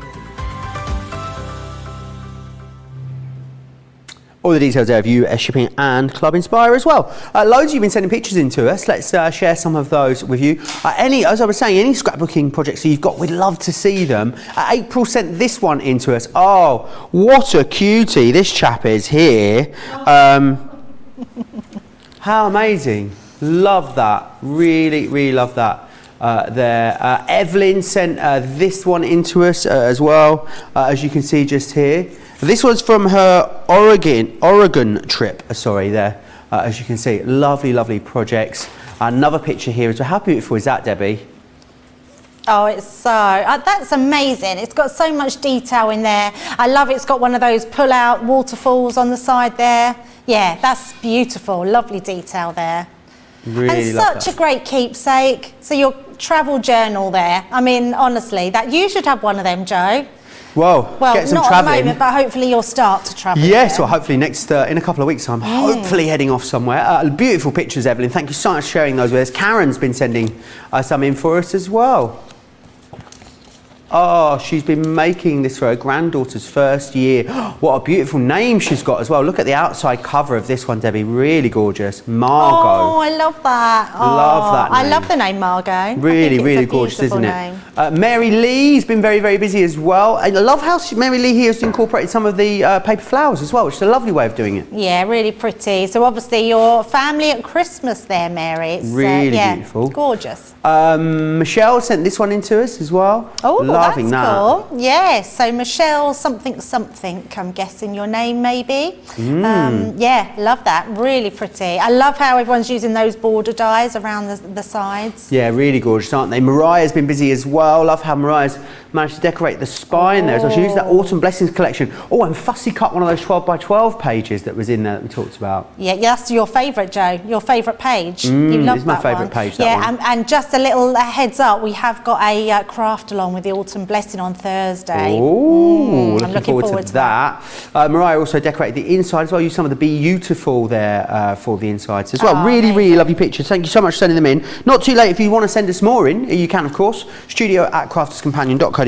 All the details there of you shipping and Club Inspire as well. Loads of you have been sending pictures in to us. Let's share some of those with you. As I was saying, any scrapbooking projects that you've got, we'd love to see them. April sent this one in to us. Oh, what a cutie this chap is here. How amazing. Love that. Really, really love that. There. Evelyn sent this one into us as well, as you can see just here. This was from her Oregon trip, there, as you can see. Lovely, lovely projects. Another picture here as well. How beautiful is that, Debbie? Oh, it's so, that's amazing. It's got so much detail in there. I love it. It's got one of those pull-out waterfalls on the side there. Yeah, that's beautiful. Lovely detail there. Really and love such a great keepsake. So your travel journal there. I mean, honestly, that you should have one of them, Joe. Well, get some not travelling. at the moment, but hopefully you'll start to travel. Yes, well, hopefully next in a couple of weeks' time, hopefully heading off somewhere. Beautiful pictures, Evelyn. Thank you so much for sharing those with us. Karen's been sending some in for us as well. Oh, she's been making this for her granddaughter's first year. What a beautiful name she's got as well. Look at the outside cover of this one, Debbie. Really gorgeous. Margot. Oh, I love that. Love that name. I love the name Margot. Really, really gorgeous, isn't it? Mary Lee's been very, very busy as well. I love how Mary Lee here has incorporated some of the paper flowers as well, which is a lovely way of doing it. Yeah, really pretty. So obviously your family at Christmas there, Mary. It's, really beautiful. It's gorgeous. Michelle sent this one in to us as well. Oh, that's cool. Yes, so Michelle something, I'm guessing your name maybe. Yeah, love that. Really pretty. I love how everyone's using those border dies around the sides. Yeah, really gorgeous, aren't they? Mariah's been busy as well. Love how Mariah's managed to decorate the spine there. So she used that Autumn Blessings collection. Oh, and fussy cut one of those 12 by 12 pages that was in there that we talked about. Yeah, that's your favourite, Joe. Your favourite page. You love it's my favourite page, that yeah, one. and just a little heads up, we have got a craft along with the Autumn Blessing on Thursday. Oh, I'm looking forward to that. Mariah also decorated the inside as well. Used some of the Beautiful there for the insides as well. Really, amazing. really lovely pictures. Thank you so much for sending them in. Not too late if you want to send us more in. You can, of course. studio@crafterscompanion.co.uk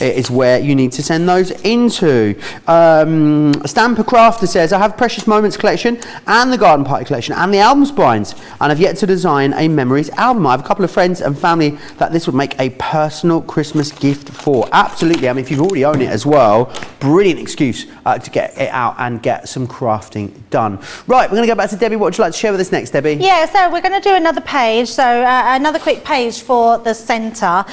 is where you need to send those into. Stamper Crafter says, I have Precious Moments collection and the Garden Party collection and the album spines, and I've yet to design a memories album. I have a couple of friends and family that this would make a personal Christmas gift for. Absolutely. I mean, if you've already owned it as well, brilliant excuse to get it out and get some crafting done. Right, we're going to go back to Debbie. What would you like to share with us next, Debbie? Yeah, so we're going to do another page. So another quick page for the centre.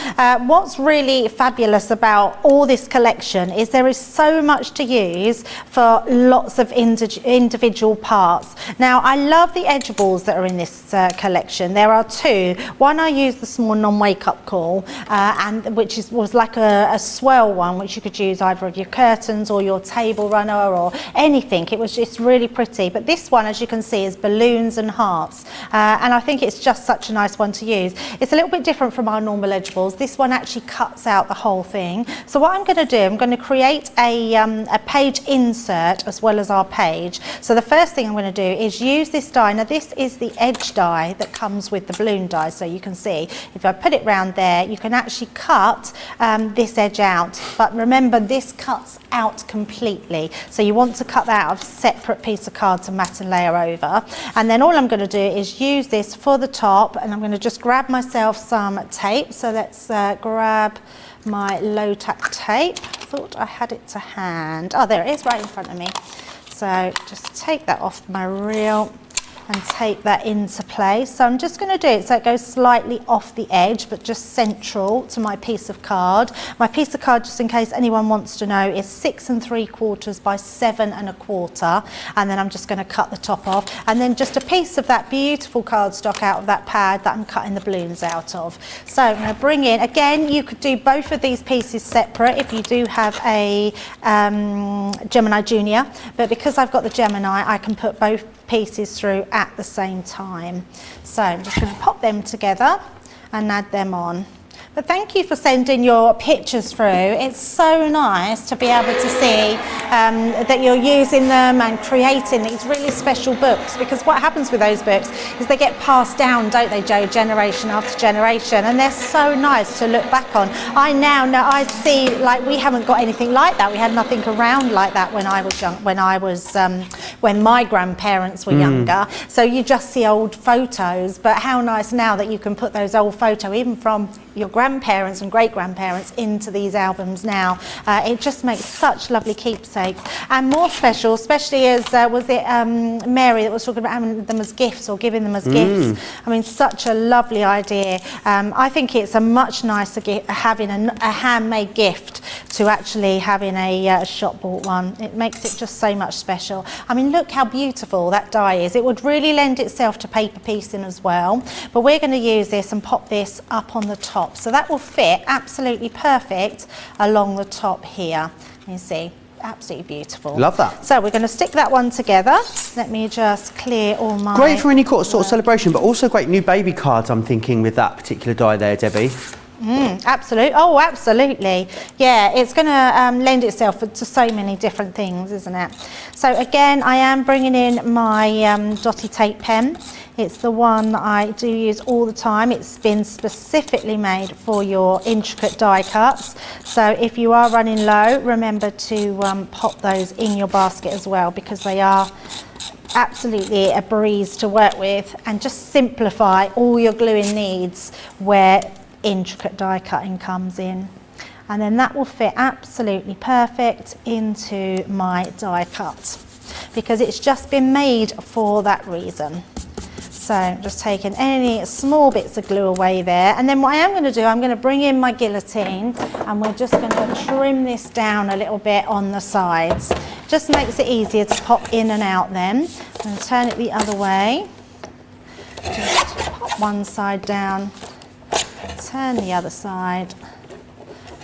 What's really fabulous about all this collection is there is so much to use for lots of individual parts. Now, I love the edgeables that are in this collection. There are two. One, I used the small non-wake up call, and which was like a swell one, which you could use either of your curtains or your table runner or anything. It was just really pretty. But this one, as you can see, is balloons and hearts, and I think it's just such a nice one to use. It's a little bit different from our normal edgeables. This one actually cuts out the whole thing. So what I'm going to do, I'm going to create a page insert as well as our page. So the first thing I'm going to do is use this die. Now this is the edge die that comes with the balloon die, so you can see if I put it round there, you can actually cut this edge out. But remember, this cuts out completely, so you want to cut that out of a separate piece of card to mat and layer over. And then all I'm going to do is use this for the top, and I'm going to just grab myself some tape. So let's grab my low tack tape. I thought I had it to hand. Oh, there it is, right in front of me. So just take that off my reel, and tape that into place. So I'm just going to do it so it goes slightly off the edge, but just central to my piece of card. My piece of card, just in case anyone wants to know, is 6 3/4 by 7 1/4, and then I'm just going to cut the top off, and then just a piece of that beautiful cardstock out of that pad that I'm cutting the balloons out of. So I'm going to bring in, again, you could do both of these pieces separate if you do have a Gemini Junior, but because I've got the Gemini, I can put both pieces through at the same time. So I'm just going to pop them together and add them on. But thank you for sending your pictures through. It's so nice to be able to see that you're using them and creating these really special books, because what happens with those books is they get passed down, don't they, Joe, generation after generation, and they're so nice to look back on. I now know, I see, like, we haven't got anything like that. We had nothing around like that when I was young, when my grandparents were younger. So you just see old photos, but how nice now that you can put those old photos, even from your grandparents and great-grandparents, into these albums now. It just makes such lovely keepsakes, and more special, especially as was it Mary that was talking about having them as gifts or giving them as gifts. I mean, such a lovely idea. I think it's a much nicer gift having a handmade gift to actually having a shop bought one. It makes it just so much special. I mean, look how beautiful that die is. It would really lend itself to paper piecing as well, but we're going to use this and pop this up on the top. So that will fit absolutely perfect along the top here. You see, absolutely beautiful. Love that. So we're going to stick that one together. Let me just clear all my... Great for any sort of celebration, but also great new baby cards, I'm thinking, with that particular die there, Debbie. Absolutely. Oh, absolutely. Yeah, it's going to lend itself to so many different things, isn't it? So again, I am bringing in my dotty tape pen. It's the one I do use all the time. It's been specifically made for your intricate die cuts. So if you are running low, remember to pop those in your basket as well, because they are absolutely a breeze to work with, and just simplify all your gluing needs where intricate die cutting comes in. And then that will fit absolutely perfect into my die cut, because it's just been made for that reason. So just taking any small bits of glue away there, and then what I am going to do, I'm going to bring in my guillotine, and we're just going to trim this down a little bit on the sides. Just makes it easier to pop in and out then. I'm going to turn it the other way. Just pop one side down, turn the other side,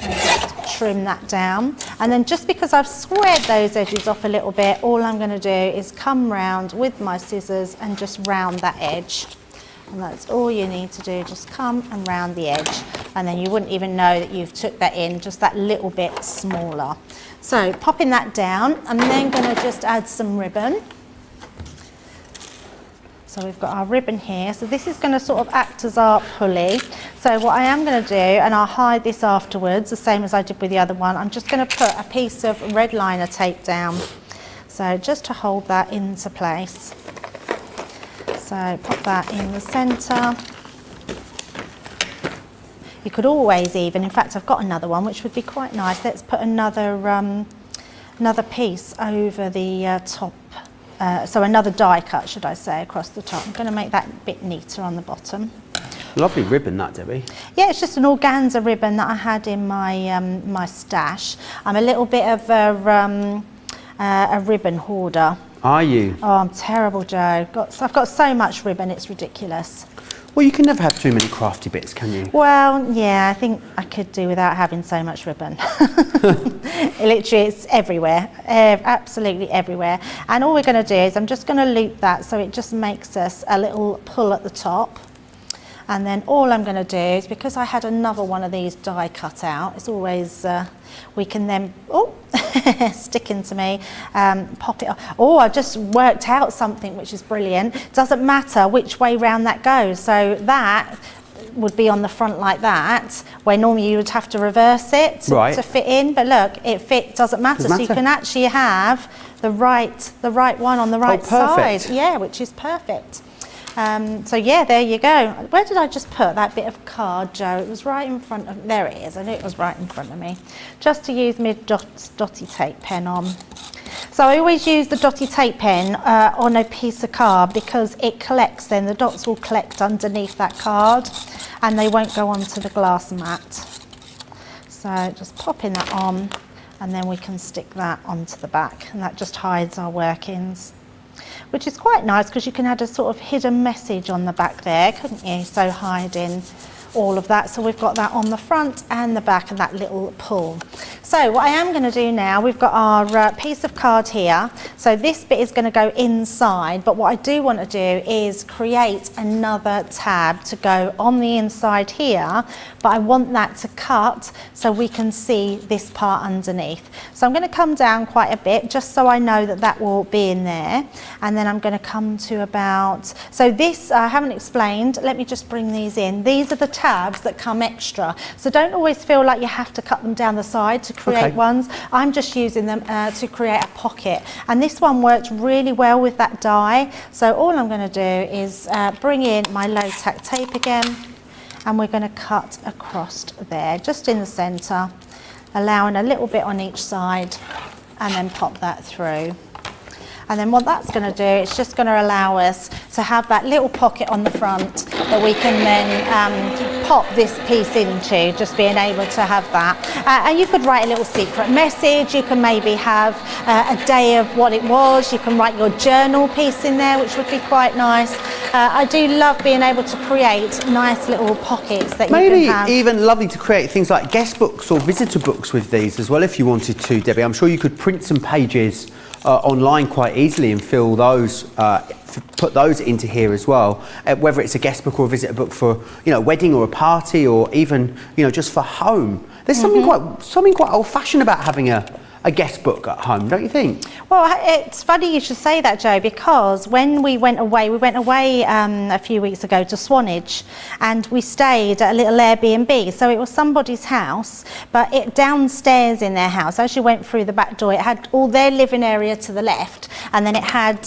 and just trim that down. And then just because I've squared those edges off a little bit, all I'm going to do is come round with my scissors and just round that edge. And that's all you need to do, just come and round the edge. And then you wouldn't even know that you've took that in, just that little bit smaller. So popping that down, I'm then going to just add some ribbon. So we've got our ribbon here. So this is going to sort of act as our pulley. So what I am going to do, and I'll hide this afterwards, the same as I did with the other one, I'm just going to put a piece of red liner tape down. So just to hold that into place. So pop that in the centre. You could always even, in fact I've got another one which would be quite nice. Let's put another piece over the top. So another die cut, should I say, across the top. I'm going to make that a bit neater on the bottom. Lovely ribbon, that, Debbie. Yeah, it's just an organza ribbon that I had in my my stash. I'm a little bit of a ribbon hoarder. Are you? Oh, I'm terrible, Joe. I've got so much ribbon, it's ridiculous. Well, you can never have too many crafty bits, can you? Well, yeah, I think I could do without having so much ribbon. Literally, it's everywhere, absolutely everywhere. And all we're going to do is I'm just going to loop that so it just makes us a little pull at the top. And then all I'm going to do is, because I had another one of these die cut out, it's always, we can then, oh, sticking to me, pop it off. Oh, I've just worked out something which is brilliant. Doesn't matter which way round that goes. So that would be on the front like that, where normally you would have to reverse it to fit in. But look, it doesn't matter. So you can actually have the right one on the right side. Yeah, which is perfect. So yeah, there you go. Where did I just put that bit of card, Joe? It was right in front of, there it is. I knew it was right in front of me. Just to use my dotty tape pen on. So I always use the dotty tape pen on a piece of card because it collects then, the dots will collect underneath that card and they won't go onto the glass mat. So just popping that on and then we can stick that onto the back and that just hides our workings. Which is quite nice because you can add a sort of hidden message on the back there, couldn't you? So hiding all of that. So we've got that on the front and the back and that little pull. So what I am going to do now, we've got our piece of card here. So this bit is going to go inside, but what I do want to do is create another tab to go on the inside here, but I want that to cut so we can see this part underneath. So I'm going to come down quite a bit just so I know that that will be in there, and then I'm going to come to about, so this I haven't explained, let me just bring these in. These are the tabs that come extra, so don't always feel like you have to cut them down the side to create ones. I'm just using them to create a pocket, and this one works really well with that die. So all I'm going to do is bring in my low tack tape again, and we're going to cut across there just in the center, allowing a little bit on each side, and then pop that through. And then what that's going to do, it's just going to allow us to have that little pocket on the front that we can then pop this piece into, just being able to have that. And you could write a little secret message, you can maybe have a day of what it was, you can write your journal piece in there, which would be quite nice. I do love being able to create nice little pockets that you can have. Maybe even lovely to create things like guest books or visitor books with these as well if you wanted to, Debbie. I'm sure you could print some pages online quite easily and fill those, put those into here as well. Whether it's a guest book or a visitor book for, you know, a wedding or a party, or even, you know, just for home. There's something quite old-fashioned about having a guest book at home, don't you think? Well, it's funny you should say that, Joe, because when we went away a few weeks ago to Swanage, and we stayed at a little Airbnb. So it was somebody's house, but it downstairs in their house, as you went through the back door, it had all their living area to the left, and then it had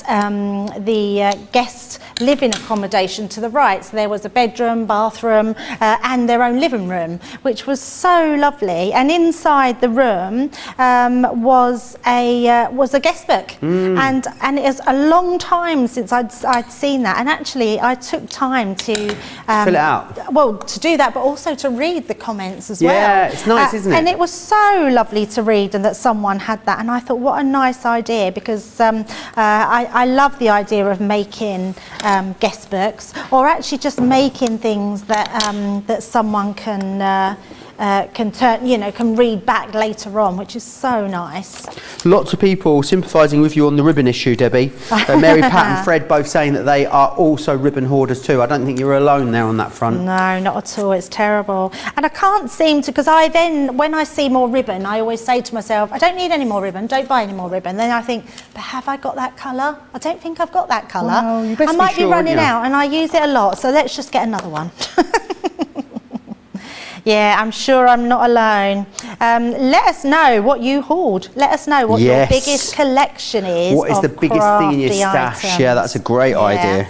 the guest living accommodation to the right. So there was a bedroom, bathroom, and their own living room, which was so lovely. And inside the room was a guest book, and it was a long time since I'd seen that. And actually, I took time to fill it out. Well, to do that, but also to read the comments as well. Yeah, it's nice, isn't it? And it was so lovely to read, and that someone had that. And I thought, what a nice idea, because I love the idea of making guest books, or actually just making things that that someone can turn, you know, can read back later on, which is so nice. Lots of people sympathising with you on the ribbon issue, Debbie. Mary, Pat and Fred both saying that they are also ribbon hoarders too. I don't think you're alone there on that front. No, not at all. It's terrible. And I can't seem to, because when I see more ribbon, I always say to myself, I don't need any more ribbon, don't buy any more ribbon. Then I think, but have I got that colour? I don't think I've got that colour. Well, you best I might be sure, running out, and I use it a lot, so let's just get another one. Yeah, I'm sure I'm not alone. Let us know what you hoard. Let us know what your biggest collection is. What is the biggest thing in your stash? Items. Yeah, that's a great idea.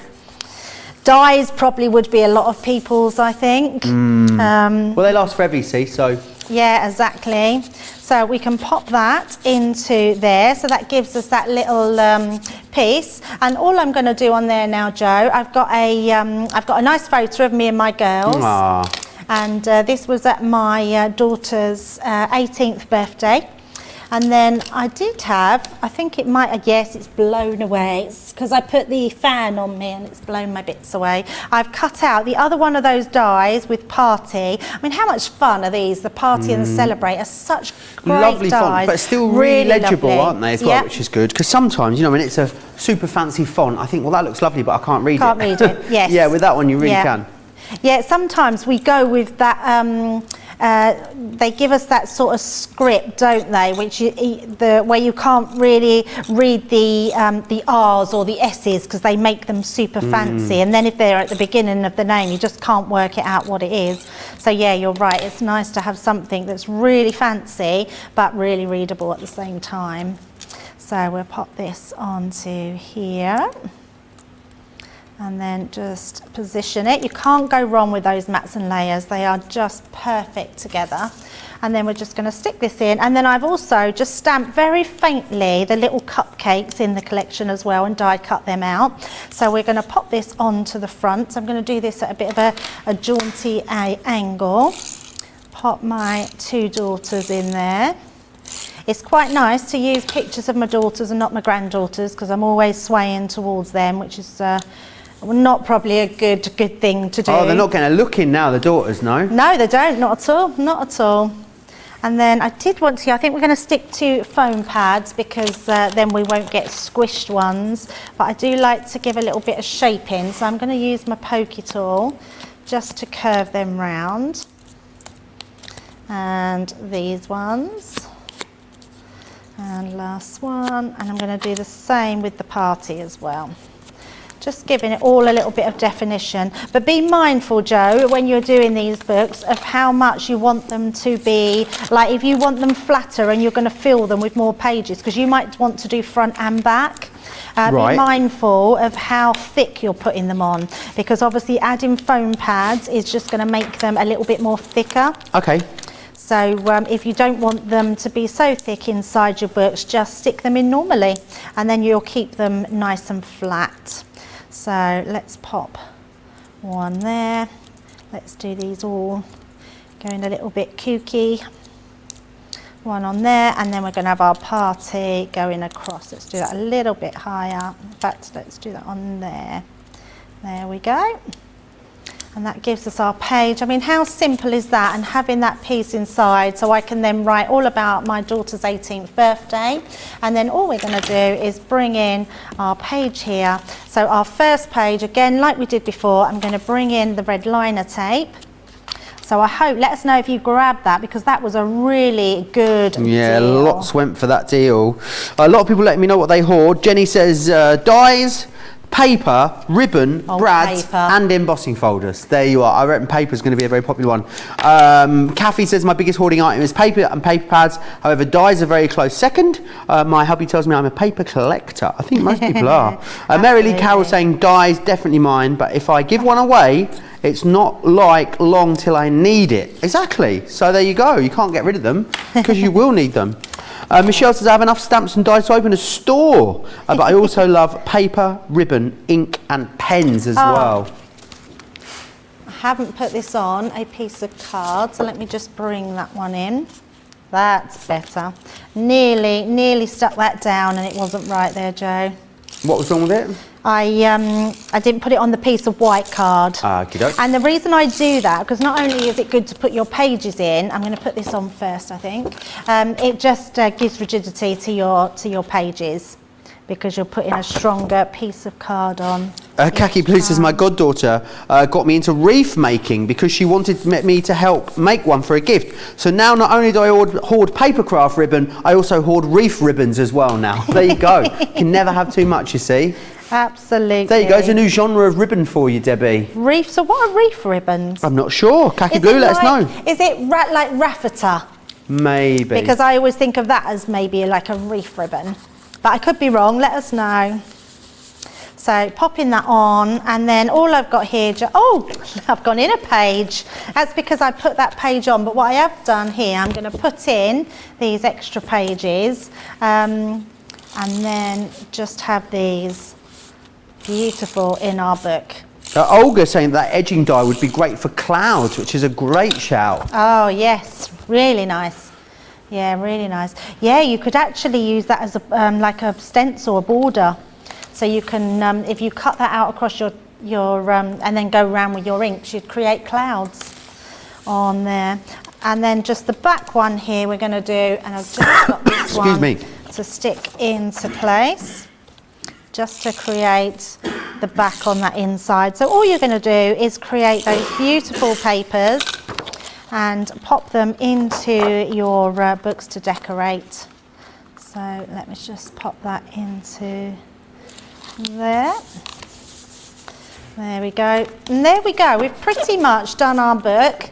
Dies probably would be a lot of people's, I think. Well, they last forever, you see, so. Yeah, exactly. So we can pop that into there. So that gives us that little piece. And all I'm going to do on there now, Joe, I've got a nice photo of me and my girls. Aww. And this was at my daughter's 18th birthday. And then I did have, I think it might, yes, it's blown away. It's because I put the fan on me and it's blown my bits away. I've cut out the other one of those dies with Party. I mean, how much fun are these? The Party and the Celebrate are such great lovely dies. font, but still really legible, lovely. aren't they, as well, which is good. Because sometimes, you know, when it's a super fancy font, I think, well, that looks lovely, but I can't read it. Can't read it, yes. Yeah, with that one, you really can. Yeah, sometimes we go with that, they give us that sort of script, don't they, which where you can't really read the R's or the S's because they make them super fancy, and then if they're at the beginning of the name, you just can't work it out what it is. So yeah, you're right, it's nice to have something that's really fancy but really readable at the same time. So we'll pop this onto here. and then just position it. You can't go wrong with those mats and layers. They are just perfect together. And then we're just going to stick this in. And then I've also just stamped very faintly the little cupcakes in the collection as well and die cut them out. So we're going to pop this onto the front. So I'm going to do this at a bit of a jaunty angle. Pop my two daughters in there. It's quite nice to use pictures of my daughters and not my granddaughters, because I'm always swaying towards them, which is not probably a good thing to do. Oh, they're not going to look in now, the daughters, no? No, they don't, not at all, not at all. And then I did want to, I think we're going to stick to foam pads, because then we won't get squished ones. But I do like to give a little bit of shape in, so I'm going to use my pokey tool just to curve them round. And these ones. And last one. And I'm going to do the same with the party as well. Just giving it all a little bit of definition. But be mindful, Joe, when you're doing these books, of how much you want them to be. Like if you want them flatter and you're going to fill them with more pages, because you might want to do front and back. Right. Be mindful of how thick you're putting them on, because obviously adding foam pads is just going to make them a little bit more thicker. Okay. So if you don't want them to be so thick inside your books, just stick them in normally, and then you'll keep them nice and flat. So let's pop one there. Let's do these all going a little bit kooky. One on there, and then we're going to have our party going across. Let's do that a little bit higher. In fact, let's do that on there. There we go. And that gives us our page. I mean, how simple is that? And having that piece inside, so I can then write all about my daughter's 18th birthday. And then all we're going to do is bring in our page here. So our first page, again, like we did before, I'm going to bring in the red liner tape. So I hope, let us know if you grabbed that, because that was a really good deal. Lots went for that deal. A lot of people letting me know what they hoard. Jenny says dies, paper, ribbon, brads, paper, and embossing folders. There you are. I reckon paper is going to be a very popular one. Kathy says my biggest hoarding item is paper and paper pads. However, dies are very close second. My hubby tells me I'm a paper collector. I think most people are. Mary Lee Carroll saying dies, definitely mine. But if I give one away, it's not like long till I need it. Exactly. So there you go. You can't get rid of them, because you will need them. Michelle says I have enough stamps and dies to open a store, but I also love paper, ribbon, ink and pens as well. I haven't put this on a piece of card, so let me just bring that one in. That's better. Nearly stuck that down and it wasn't right there, Joe. What was wrong with it? I didn't put it on the piece of white card. And the reason I do that, because not only is it good to put your pages in, I'm going to put this on first, I think. It just gives rigidity to your pages, because you're putting a stronger piece of card on. Kaki Blue says my goddaughter got me into wreath making because she wanted me to help make one for a gift. So now not only do I hoard paper craft ribbon, I also hoard wreath ribbons as well now. There you go. You can never have too much, you see. Absolutely. There you go. It's a new genre of ribbon for you, Debbie. Wreath. So what are wreath ribbons? I'm not sure. Kaki Blue, let us know. Is it like raffeta? Maybe. Because I always think of that as maybe like a wreath ribbon. But I could be wrong. Let us know. So popping that on, and then all I've got here, I've gone in a page. That's because I put that page on, but what I have done here, I'm going to put in these extra pages, and then just have these beautiful in our book. Olga saying that edging die would be great for clouds, which is a great shout. Oh yes, really nice. Yeah, really nice. Yeah, you could actually use that as a like a stencil, a border. So you can, if you cut that out across your and then go around with your inks, you'd create clouds on there. And then just the back one here we're going to do, and I've just got this one to stick into place, just to create the back on that inside. So all you're going to do is create those beautiful papers and pop them into your books to decorate. So let me just pop that into there. There we go. And there we go. We've pretty much done our book.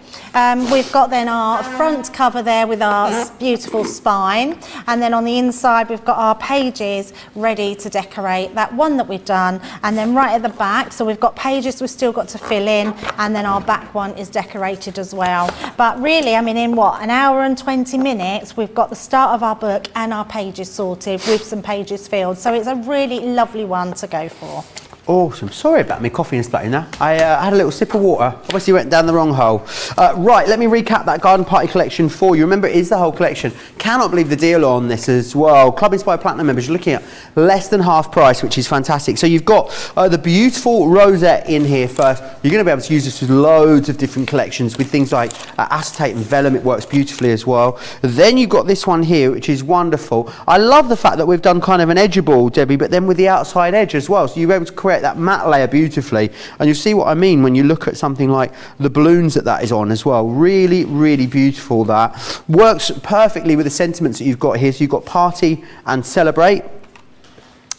We've got then our front cover there with our beautiful spine, and then on the inside we've got our pages ready to decorate. That one that we've done, and then right at the back, so we've got pages we've still got to fill in, and then our back one is decorated as well. But really, I mean, in what, an hour and 20 minutes, we've got the start of our book and our pages sorted with some pages filled. So it's a really lovely one to go for. Awesome. Sorry about me coffee and splitting there. I had a little sip of water. Obviously went down the wrong hole. Right, let me recap that garden party collection for you. Remember, it is the whole collection. Cannot believe the deal on this as well. Club Inspired Platinum members, you're looking at less than half price, which is fantastic. So you've got the beautiful rosette in here first. You're going to be able to use this with loads of different collections with things like acetate and vellum. It works beautifully as well. Then you've got this one here, which is wonderful. I love the fact that we've done kind of an edgeable, Debbie, but then with the outside edge as well. So you're able to create that matte layer beautifully, and you'll see what I mean when you look at something like the balloons that is on as well. Really, really beautiful. That works perfectly with the sentiments that you've got here. So you've got party and celebrate.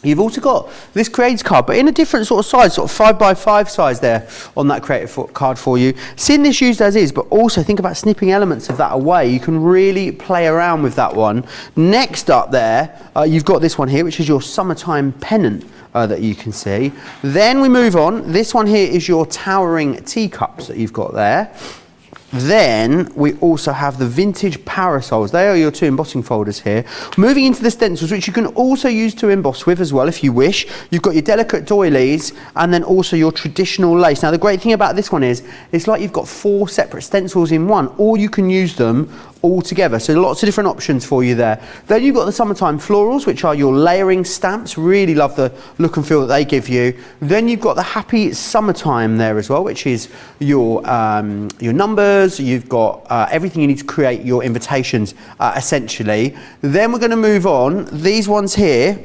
You've also got this creates card, but in a different sort of size, sort of 5x5 size there on that creative card for you. Seeing this used as is, but also think about snipping elements of that away. You can really play around with that one. Next up there, you've got this one here, which is your summertime pennant. That you can see. Then we move on. This one here is your towering teacups that you've got there. Then we also have the vintage parasols. They are your two embossing folders here. Moving into the stencils, which you can also use to emboss with as well if you wish. You've got your delicate doilies and then also your traditional lace. Now the great thing about this one is it's like you've got 4 separate stencils in one, or you can use them all together. So lots of different options for you there. Then you've got the summertime florals, which are your layering stamps. Really love the look and feel that they give you. Then you've got the happy summertime there as well, which is your numbers. You've got everything you need to create your invitations essentially. Then we're going to move on. These ones here.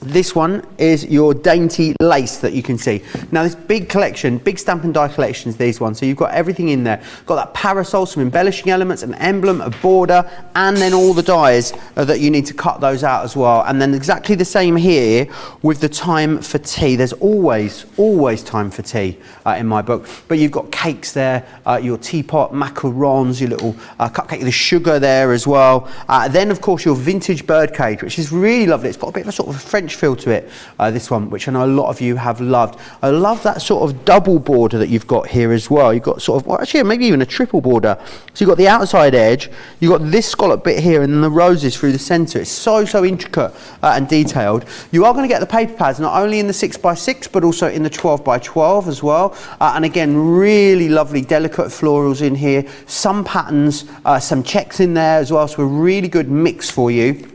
This one is your dainty lace that you can see. Now this big collection, big stamp and die collections, these ones. So you've got everything in there. Got that parasol, some embellishing elements, an emblem, a border, and then all the dies that you need to cut those out as well. And then exactly the same here with the time for tea. There's always time for tea in my book. But you've got cakes there, your teapot, macarons, your little cupcake, the sugar there as well. Then of course your vintage birdcage, which is really lovely. It's got a bit of a sort of French feel to it, this one, which I know a lot of you have loved. I love that sort of double border that you've got here as well. You've got sort of, well, actually maybe even a triple border. So you've got the outside edge, you've got this scallop bit here, and then the roses through the centre. It's so intricate and detailed. You are going to get the paper pads not only in the 6x6 but also in the 12x12 as well. And again, really lovely delicate florals in here, some patterns, some checks in there as well. So a really good mix for you.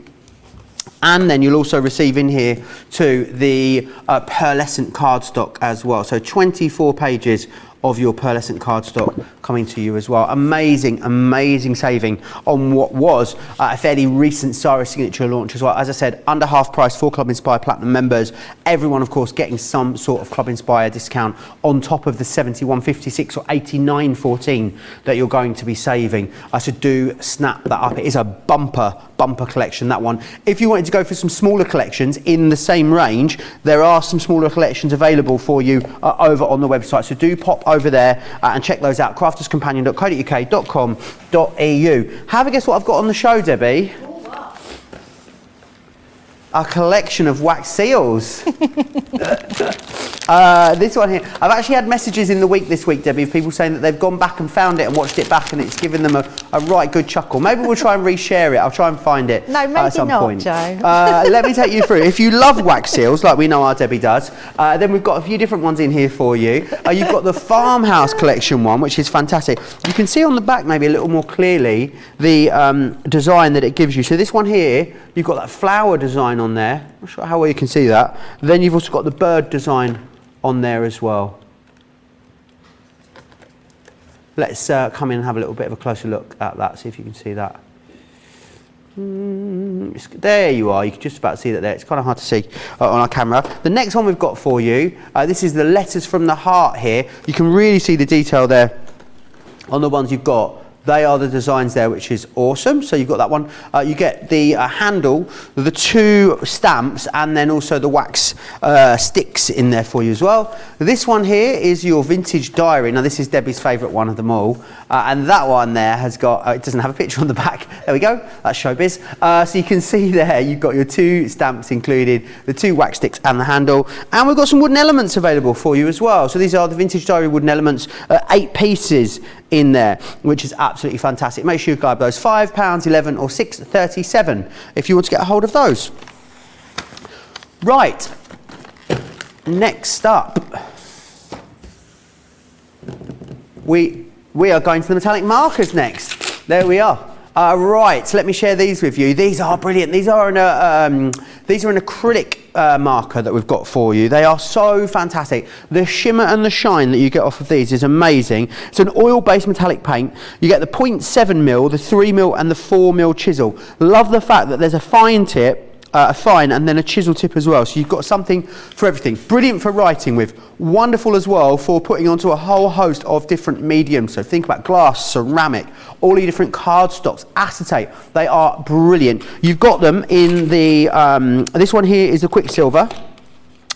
And then you'll also receive in here too the pearlescent cardstock as well. So 24 pages of your pearlescent cardstock coming to you as well. Amazing saving on what was a fairly recent Sarah Signature launch as well. As I said, under half price for Club Inspired Platinum members. Everyone, of course, getting some sort of Club Inspired discount on top of the 71.56 or 89.14 that you're going to be saving. So do snap that up. It is a bumper collection, that one. If you wanted to go for some smaller collections in the same range, there are some smaller collections available for you over on the website. So do pop over there and check those out. crafterscompanion.co.uk.com.au. Have a guess what I've got on the show, Debbie? A collection of wax seals. This one here. I've actually had messages in the week this week, Debbie, of people saying that they've gone back and found it and watched it back and it's given them a right good chuckle. Maybe we'll try and reshare it. I'll try and find it at some point. Joe. Let me take you through. If you love wax seals, like we know our Debbie does, then we've got a few different ones in here for you. You've got the Farmhouse Collection one, which is fantastic. You can see on the back maybe a little more clearly the design that it gives you. So this one here, you've got that flower design on there. I'm not sure how well you can see that. Then you've also got the bird design on there as well. Let's come in and have a little bit of a closer look at that, see if you can see that. There you are, you can just about see that there. It's kind of hard to see on our camera. The next one we've got for you, this is the Letters from the Heart here. You can really see the detail there on the ones you've got They are the designs there, which is awesome. So you've got that one. You get the handle, the 2 stamps, and then also the wax sticks in there for you as well. This one here is your vintage diary. Now this is Debbie's favourite one of them all. And that one there has got, it doesn't have a picture on the back. There we go, that's showbiz. So you can see there, you've got your 2 stamps included, the 2 wax sticks and the handle. And we've got some wooden elements available for you as well. So these are the vintage diary wooden elements, 8 pieces in there, which is absolutely fantastic. Make sure you grab those, £5, £11 or £6.37 if you want to get a hold of those. Right, next up, we are going to the metallic markers next. There we are. Right, so let me share these with you. These are brilliant. These are an acrylic marker that we've got for you. They are so fantastic. The shimmer and the shine that you get off of these is amazing. It's an oil-based metallic paint. You get the 0.7mm, the 3mm and the 4mm chisel. Love the fact that there's a fine tip, a fine and then a chisel tip as well, so you've got something for everything. Brilliant for writing with, wonderful as well for putting onto a whole host of different mediums. So think about glass, ceramic, all your different cardstocks, acetate. They are brilliant. You've got them in the this one here is the Quicksilver.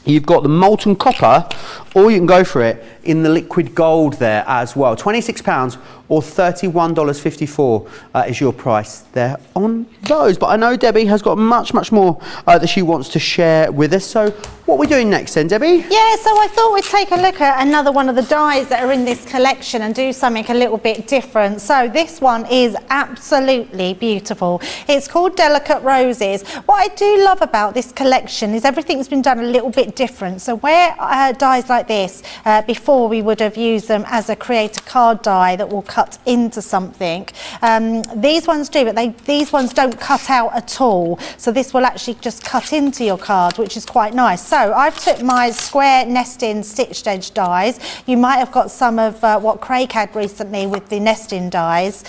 You've got the molten copper, or you can go for it in the liquid gold there as well. £26 or $31.54 is your price there on those. But I know Debbie has got much more that she wants to share with us. So what are we doing next then, Debbie? Yeah, so I thought we'd take a look at another one of the dies that are in this collection and do something a little bit different. So this one is absolutely beautiful. It's called Delicate Roses. What I do love about this collection is everything's been done a little bit different. So where dies like this, before we would have used them as a create a card die that will cut into something. These ones do, but these ones don't cut out at all. So this will actually just cut into your card, which is quite nice. So I've took my square nesting stitched edge dies. You might have got some of what Craig had recently with the nesting dies,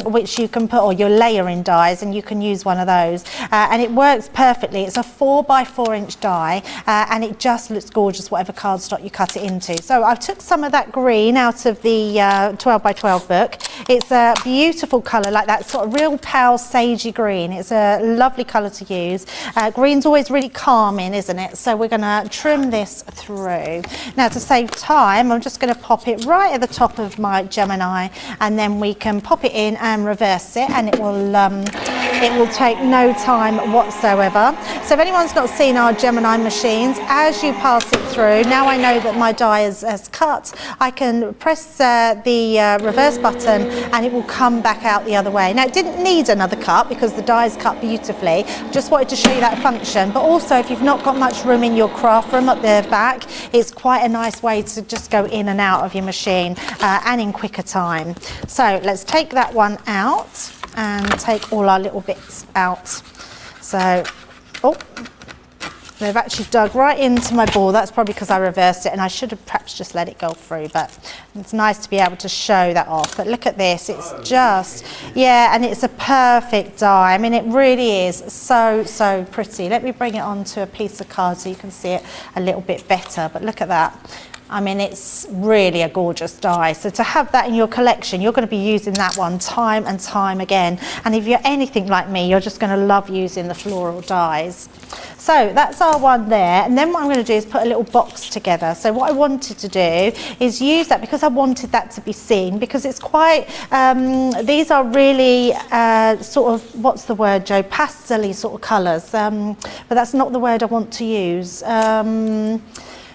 which you can put, or your layering dies, and you can use one of those. And it works perfectly. It's a 4x4 inch die, and it just looks gorgeous, whatever cardstock you cut it into. So I've took some of that green out of the 12x12 book. It's a beautiful colour, like that sort of real pale sagey green. It's a lovely colour to use. Green's always really calming, isn't it? So we're going to trim this through. Now, to save time, I'm just going to pop it right at the top of my Gemini, and then we can pop it in and reverse it, and it will take no time whatsoever. So if anyone's not seen our Gemini machines, as you pass it through, now I know that my die has cut, I can press the reverse button and it will come back out the other way. Now, it didn't need another cut because the die is cut beautifully. Just wanted to show you that function. But also, if you've not got much room in your craft room up the back, it's quite a nice way to just go in and out of your machine and in quicker time. So let's take that one out and take all our little bits out. So, they've actually dug right into my ball. That's probably because I reversed it, and I should have perhaps just let it go through, but it's nice to be able to show that off. But look at this, it's just, yeah, and it's a perfect die. I mean, it really is so pretty. Let me bring it onto a piece of card so you can see it a little bit better, but look at that. I mean, it's really a gorgeous die. So to have that in your collection, you're going to be using that one time and time again. And if you're anything like me, you're just going to love using the floral dies. So that's our one there. And then what I'm going to do is put a little box together. So what I wanted to do is use that because I wanted that to be seen, because it's quite, these are really sort of, what's the word, Joe? Pastel-y sort of colours. But that's not the word I want to use.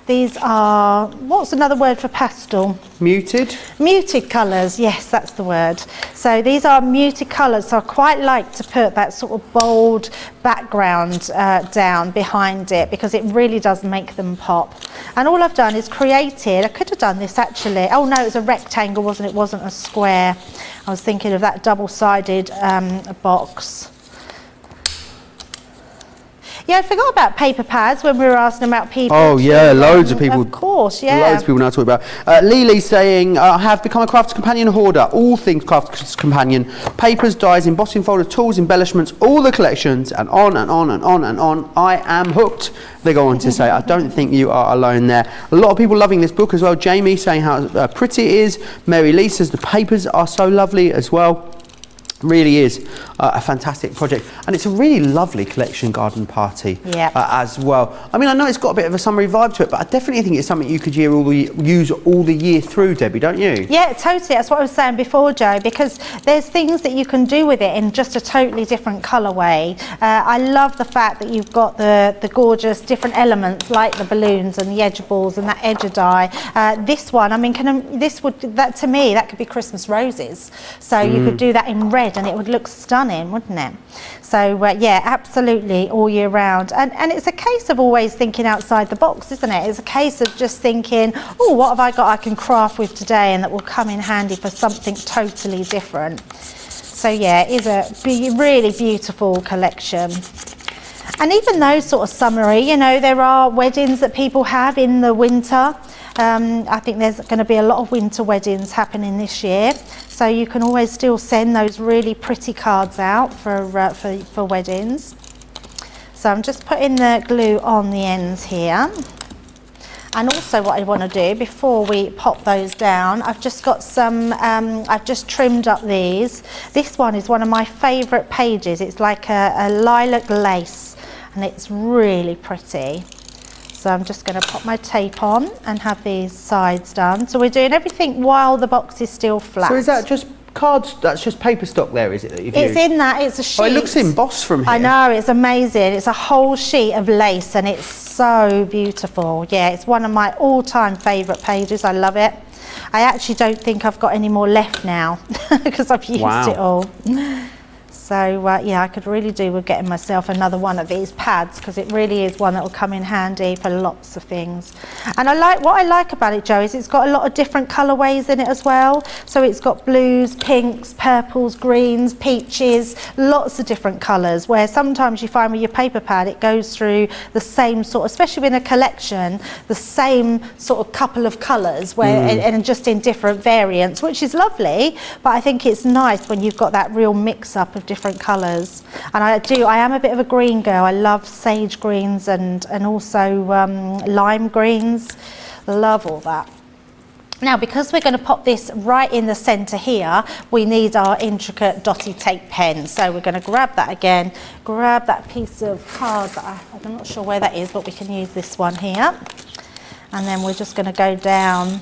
These are, what's another word for pastel? Muted? Muted colours, yes, that's the word. So these are muted colours, so I quite like to put that sort of bold background down behind it, because it really does make them pop. And all I've done is created, I could have done this actually, oh no, it was a rectangle, wasn't it? It wasn't a square. I was thinking of that double-sided box. Yeah, I forgot about paper pads when we were asking about people. Oh yeah, loads of people. Of course, yeah. Loads of people now talking about. Lily saying, I have become a Crafts Companion hoarder. All things Crafts Companion. Papers, dies, embossing folders, tools, embellishments, all the collections, and on and on and on and on. I am hooked. They go on to say, I don't think you are alone there. A lot of people loving this book as well. Jamie saying how pretty it is. Mary Lee says the papers are so lovely as well. Really is a fantastic project, and it's a really lovely collection garden party as well. I mean, I know it's got a bit of a summery vibe to it, but I definitely think it's something you could use all the year through, Debbie, don't you? Yeah, totally. That's what I was saying before, Joe, because there's things that you can do with it in just a totally different colourway. I love the fact that you've got the gorgeous different elements like the balloons and the edge balls and that edge dye. This one, I mean, to me, that could be Christmas roses. So you could do that in red and it would look stunning, wouldn't it? So yeah, absolutely all year round. And it's a case of always thinking outside the box, isn't it? It's a case of just thinking, oh, what have I got I can craft with today and that will come in handy for something totally different. So yeah, it is a really beautiful collection. And even though sort of summery, you know, there are weddings that people have in the winter. I think there's going to be a lot of winter weddings happening this year, so you can always still send those really pretty cards out for weddings. So I'm just putting the glue on the ends here. And also what I want to do before we pop those down, I've just got some, I've just trimmed up these. This one is one of my favourite pages. It's like a lilac lace and it's really pretty. So I'm just going to pop my tape on and have these sides done. So we're doing everything while the box is still flat. So is that just cards, that's just paper stock there, is it, that you've used? It's in that, it's a sheet. Oh, it looks embossed from here. I know, it's amazing. It's a whole sheet of lace and it's so beautiful. Yeah, it's one of my all-time favourite pages. I love it. I actually don't think I've got any more left now because I've used it all. So yeah, I could really do with getting myself another one of these pads because it really is one that will come in handy for lots of things. And what I like about it, Joe, is it's got a lot of different colourways in it as well. So it's got blues, pinks, purples, greens, peaches, lots of different colours, where sometimes you find with your paper pad it goes through the same sort, especially in a collection, the same sort of couple of colours where and just in different variants, which is lovely, but I think it's nice when you've got that real mix up of different colours. And I am a bit of a green girl. I love sage greens and also lime greens. Love all that. Now, because we're going to pop this right in the centre here, we need our intricate dotty tape pen. So we're going to grab that again, grab that piece of card that I'm not sure where that is, but we can use this one here. And then we're just going to go down.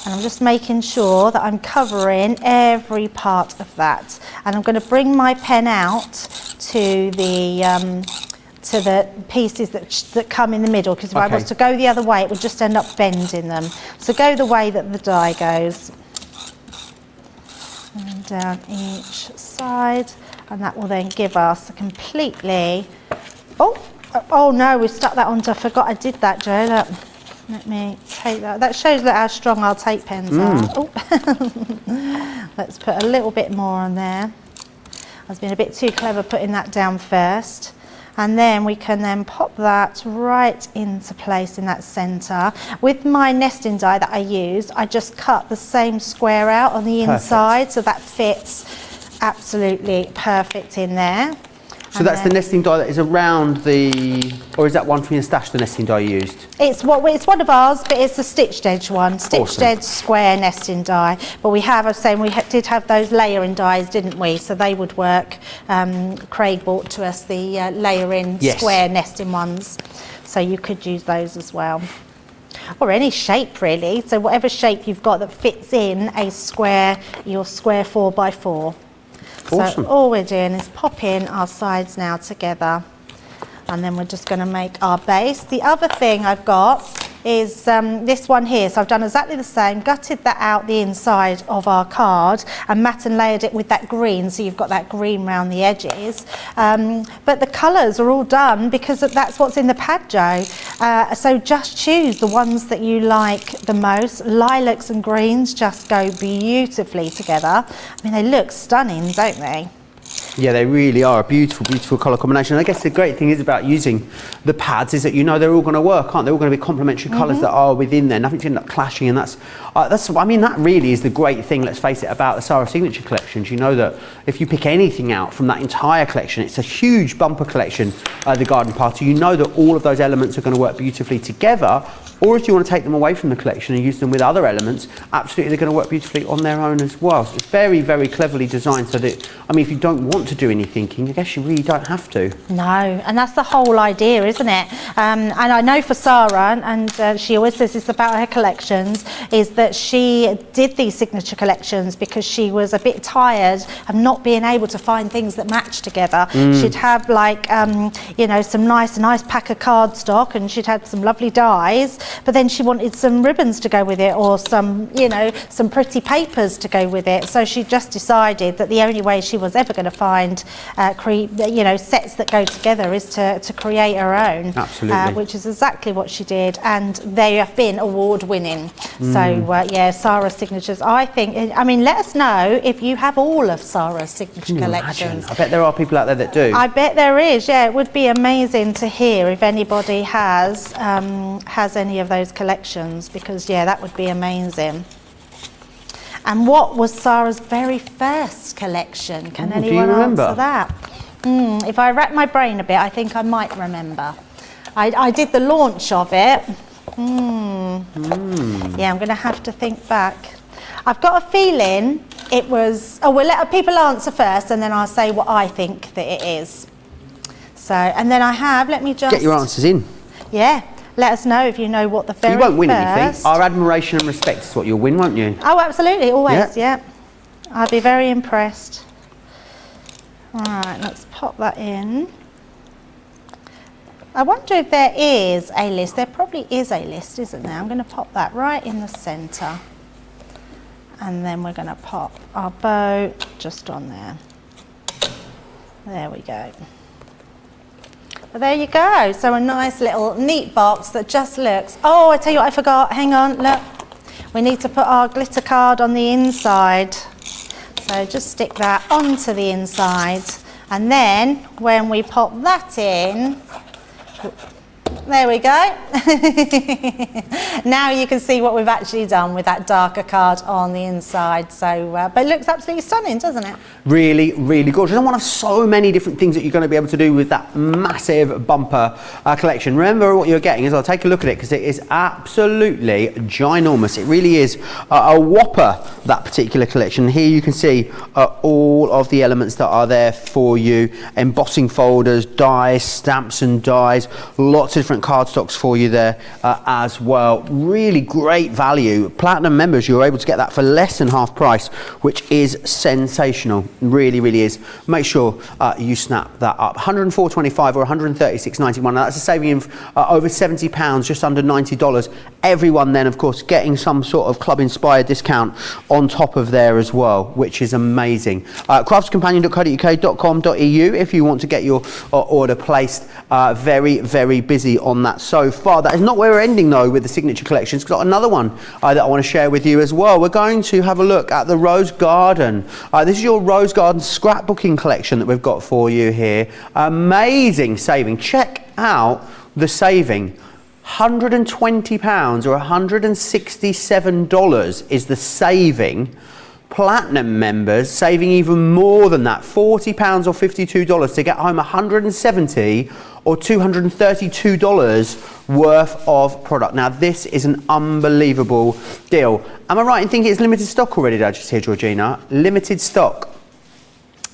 And I'm just making sure that I'm covering every part of that. And I'm going to bring my pen out to the pieces that come in the middle, because if I was to go the other way, it would just end up bending them. So go the way that the die goes. And down each side. And that will then give us a completely... Oh no, we stuck that onto... I forgot I did that, Joe. Look. Let me take that. That shows how strong our tape pens are. Oh. Let's put a little bit more on there. I was being a bit too clever putting that down first. And then we can then pop that right into place in that centre. With my nesting die that I used, I just cut the same square out on the inside, so that fits absolutely perfect in there. So that's the nesting die that is around the, or is that one from your stash, the nesting die you used? It's one of ours, but it's a stitched edge one, stitched edge square nesting die. But we have, I was saying, we did have those layering dies, didn't we? So they would work. Craig bought to us the layering square nesting ones, so you could use those as well. Or any shape really. So whatever shape you've got that fits in a square, your square 4x4. Awesome. So all we're doing is popping our sides now together, and then we're just going to make our base. The other thing I've got is this one here. So I've done exactly the same, gutted that out the inside of our card and matte and layered it with that green, so you've got that green around the edges. But the colours are all done because that's what's in the pad, Joe. So just choose the ones that you like the most. Lilacs and greens just go beautifully together. I mean, they look stunning, don't they? Yeah, they really are a beautiful, beautiful colour combination. And I guess the great thing is about using the pads is that you know they're all going to work, aren't they? They're all going to be complementary colours that are within there. Nothing's going to end up clashing, and that's. I mean, that really is the great thing. Let's face it about the Sarah Signature collections. You know that if you pick anything out from that entire collection, it's a huge bumper collection. The Garden Party. You know that all of those elements are going to work beautifully together. Or if you want to take them away from the collection and use them with other elements, absolutely they're going to work beautifully on their own as well. So it's very, very cleverly designed so that, I mean, if you don't want to do any thinking, I guess you really don't have to. No, and that's the whole idea, isn't it? And I know for Sarah, and she always says this about her collections, is that she did these signature collections because she was a bit tired of not being able to find things that match together. She'd have like, you know, some nice pack of cardstock, and she'd had some lovely dies, but then she wanted some ribbons to go with it, or some, you know, some pretty papers to go with it. So she just decided that the only way she was ever going to find, you know, sets that go together is to create her own. Absolutely. Which is exactly what she did, and they have been award winning. So yeah, Sarah's signatures. I think. I mean, let us know if you have all of Sarah's signature collections. I bet there are people out there that do. I bet there is. Yeah, it would be amazing to hear if anybody has any of those collections, because yeah, that would be amazing. And what was Sarah's very first collection? Can anyone answer that? If I rack my brain a bit, I think I might remember. I did the launch of it. Yeah, I'm going to have to think back. I've got a feeling it was. Oh, we'll let people answer first, and then I'll say what I think that it is. So, and then I have. Let me just get your answers in. Yeah. Let us know if you know what the very You won't win first. anything. Our admiration and respect is what you'll win, won't you? Oh, absolutely, always, yeah. I'd be very impressed. All right, let's pop that in. I wonder if there is a list. There probably is a list, isn't there? I'm going to pop that right in the centre. And then we're going to pop our bow just on there. There we go. Well, there you go. So a nice little neat box that just looks. Oh, I tell you what I forgot. Hang on, look. We need to put our glitter card on the inside. So just stick that onto the inside. And then when we pop that in, there we go. Now you can see what we've actually done with that darker card on the inside. So, but it looks absolutely stunning, doesn't it? Really, really gorgeous. And one of so many different things that you're going to be able to do with that massive bumper collection. Remember what you're getting as well. Take a look at it, because it is absolutely ginormous. It really is a whopper, that particular collection. Here you can see all of the elements that are there for you. Embossing folders, dies, stamps and dies. Lots of different cardstocks for you there as well. Really great value. Platinum members, you're able to get that for less than half price, which is sensational. Really, really is. Make sure you snap that up. $104.25 or $136.91. Now that's a saving of over £70, just under $90. Everyone then, of course, getting some sort of club inspired discount on top of there as well, which is amazing. craftscompanion.co.uk.com.au if you want to get your order placed. Very, very busy on that so far. That is not where we're ending though with the signature collections. Got another one that I want to share with you as well. We're going to have a look at the Rose Garden. This is your Rose Garden scrapbooking collection that we've got for you here. Amazing saving. Check out the saving. £120 or $167 is the saving. Platinum members saving even more than that, £40 or $52 to get home $170 or $232 worth of product. Now this is an unbelievable deal. Am I right in thinking it's limited stock already? Did I just hear, Georgina? Limited stock.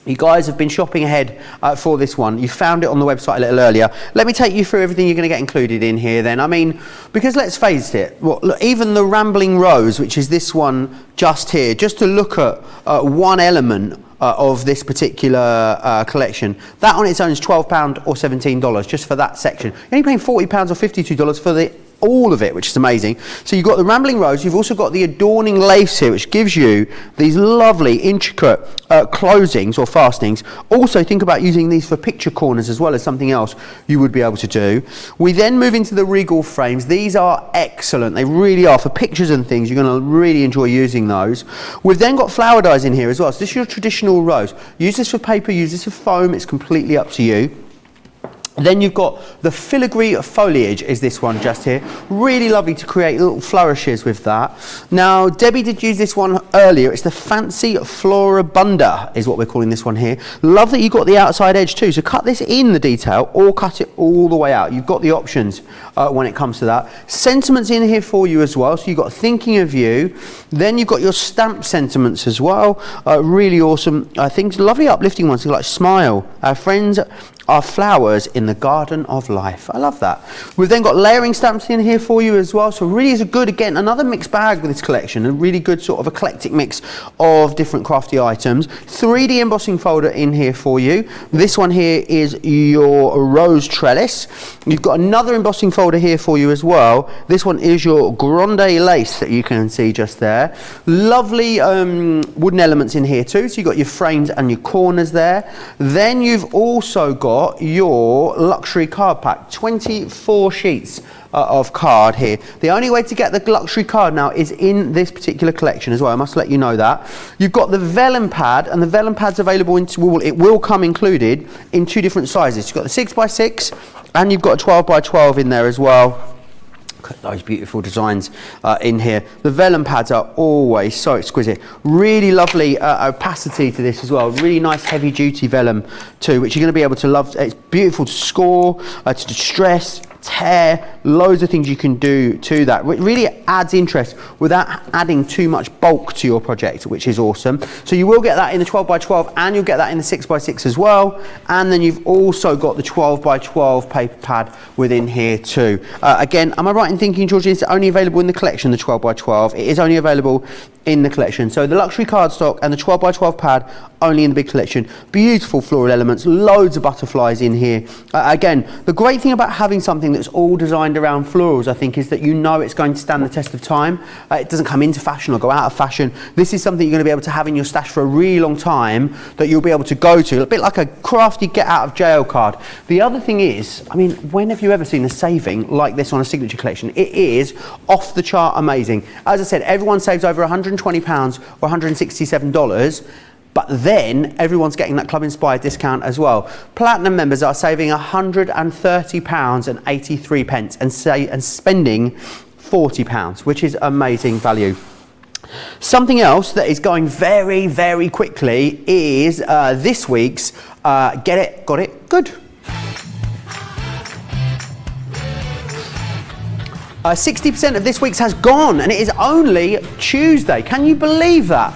You guys have been shopping ahead for this one. You found it on the website a little earlier. Let me take you through everything you're going to get included in here then. I mean, because let's face it, well, look, even the Rambling Rose, which is this one just here, just to look at one element of this particular collection, that on its own is £12 or $17 just for that section. You're only paying £40 or $52 for all of it, which is amazing. So you've got the rambling rose, you've also got the adorning lace here, which gives you these lovely intricate closings or fastenings. Also think about using these for picture corners as well as something else you would be able to do. We then move into the regal frames. These are excellent, they really are for pictures and things. You're going to really enjoy using those. We've then got flower dies in here as well. So this is your traditional rose. Use this for paper, use this for foam, it's completely up to you. Then you've got the filigree foliage is this one just here. Really lovely to create little flourishes with that. Now, Debbie did use this one earlier. It's the Fancy Floribunda is what we're calling this one here. Love that you've got the outside edge too. So cut this in the detail or cut it all the way out. You've got the options when it comes to that. Sentiments in here for you as well. So you've got thinking of you. Then you've got your stamp sentiments as well. Really awesome. I think lovely uplifting ones like smile. Our friends are flowers in the garden of life. I love that. We've then got layering stamps in here for you as well. So really is a good, again, another mixed bag with this collection. A really good sort of eclectic mix of different crafty items. 3D embossing folder in here for you. This one here is your rose trellis. You've got another embossing folder here for you as well. This one is your grande lace that you can see just there. Lovely wooden elements in here too. So you've got your frames and your corners there. Then you've also got your luxury card pack, 24 sheets of card here. The only way to get the luxury card now is in this particular collection as well. I must let you know that. You've got the vellum pad, and the vellum pad's available it will come included in 2 different sizes. You've got the 6x6 and you've got a 12x12 in there as well. Look at those beautiful designs in here. The vellum pads are always so exquisite. Really lovely opacity to this as well. Really nice heavy duty vellum too, which you're going to be able to love. It's beautiful to score, to distress, tear, loads of things you can do to that. It really adds interest without adding too much bulk to your project, which is awesome. So you will get that in the 12x12 and you'll get that in the 6x6 as well. And then you've also got the 12x12 paper pad within here too. Again, am I right in thinking, Georgie, it's only available in the collection, the 12x12? It is only available in the collection. So the luxury cardstock and the 12x12 pad only in the big collection. Beautiful floral elements, loads of butterflies in here. Again, the great thing about having something that's all designed around florals, I think, is that you know it's going to stand the test of time. It doesn't come into fashion or go out of fashion. This is something you're going to be able to have in your stash for a really long time that you'll be able to go to, a bit like a crafty get out of jail card. The other thing is, I mean, when have you ever seen a saving like this on a signature collection? It is off the chart amazing. As I said, everyone saves over £120 or $167. But then everyone's getting that Club Inspired discount as well. Platinum members are saving £130 and 83 pence and spending £40, which is amazing value. Something else that is going very, very quickly is this week's Get It, Got It, Good. 60% of this week's has gone, and it is only Tuesday. Can you believe that?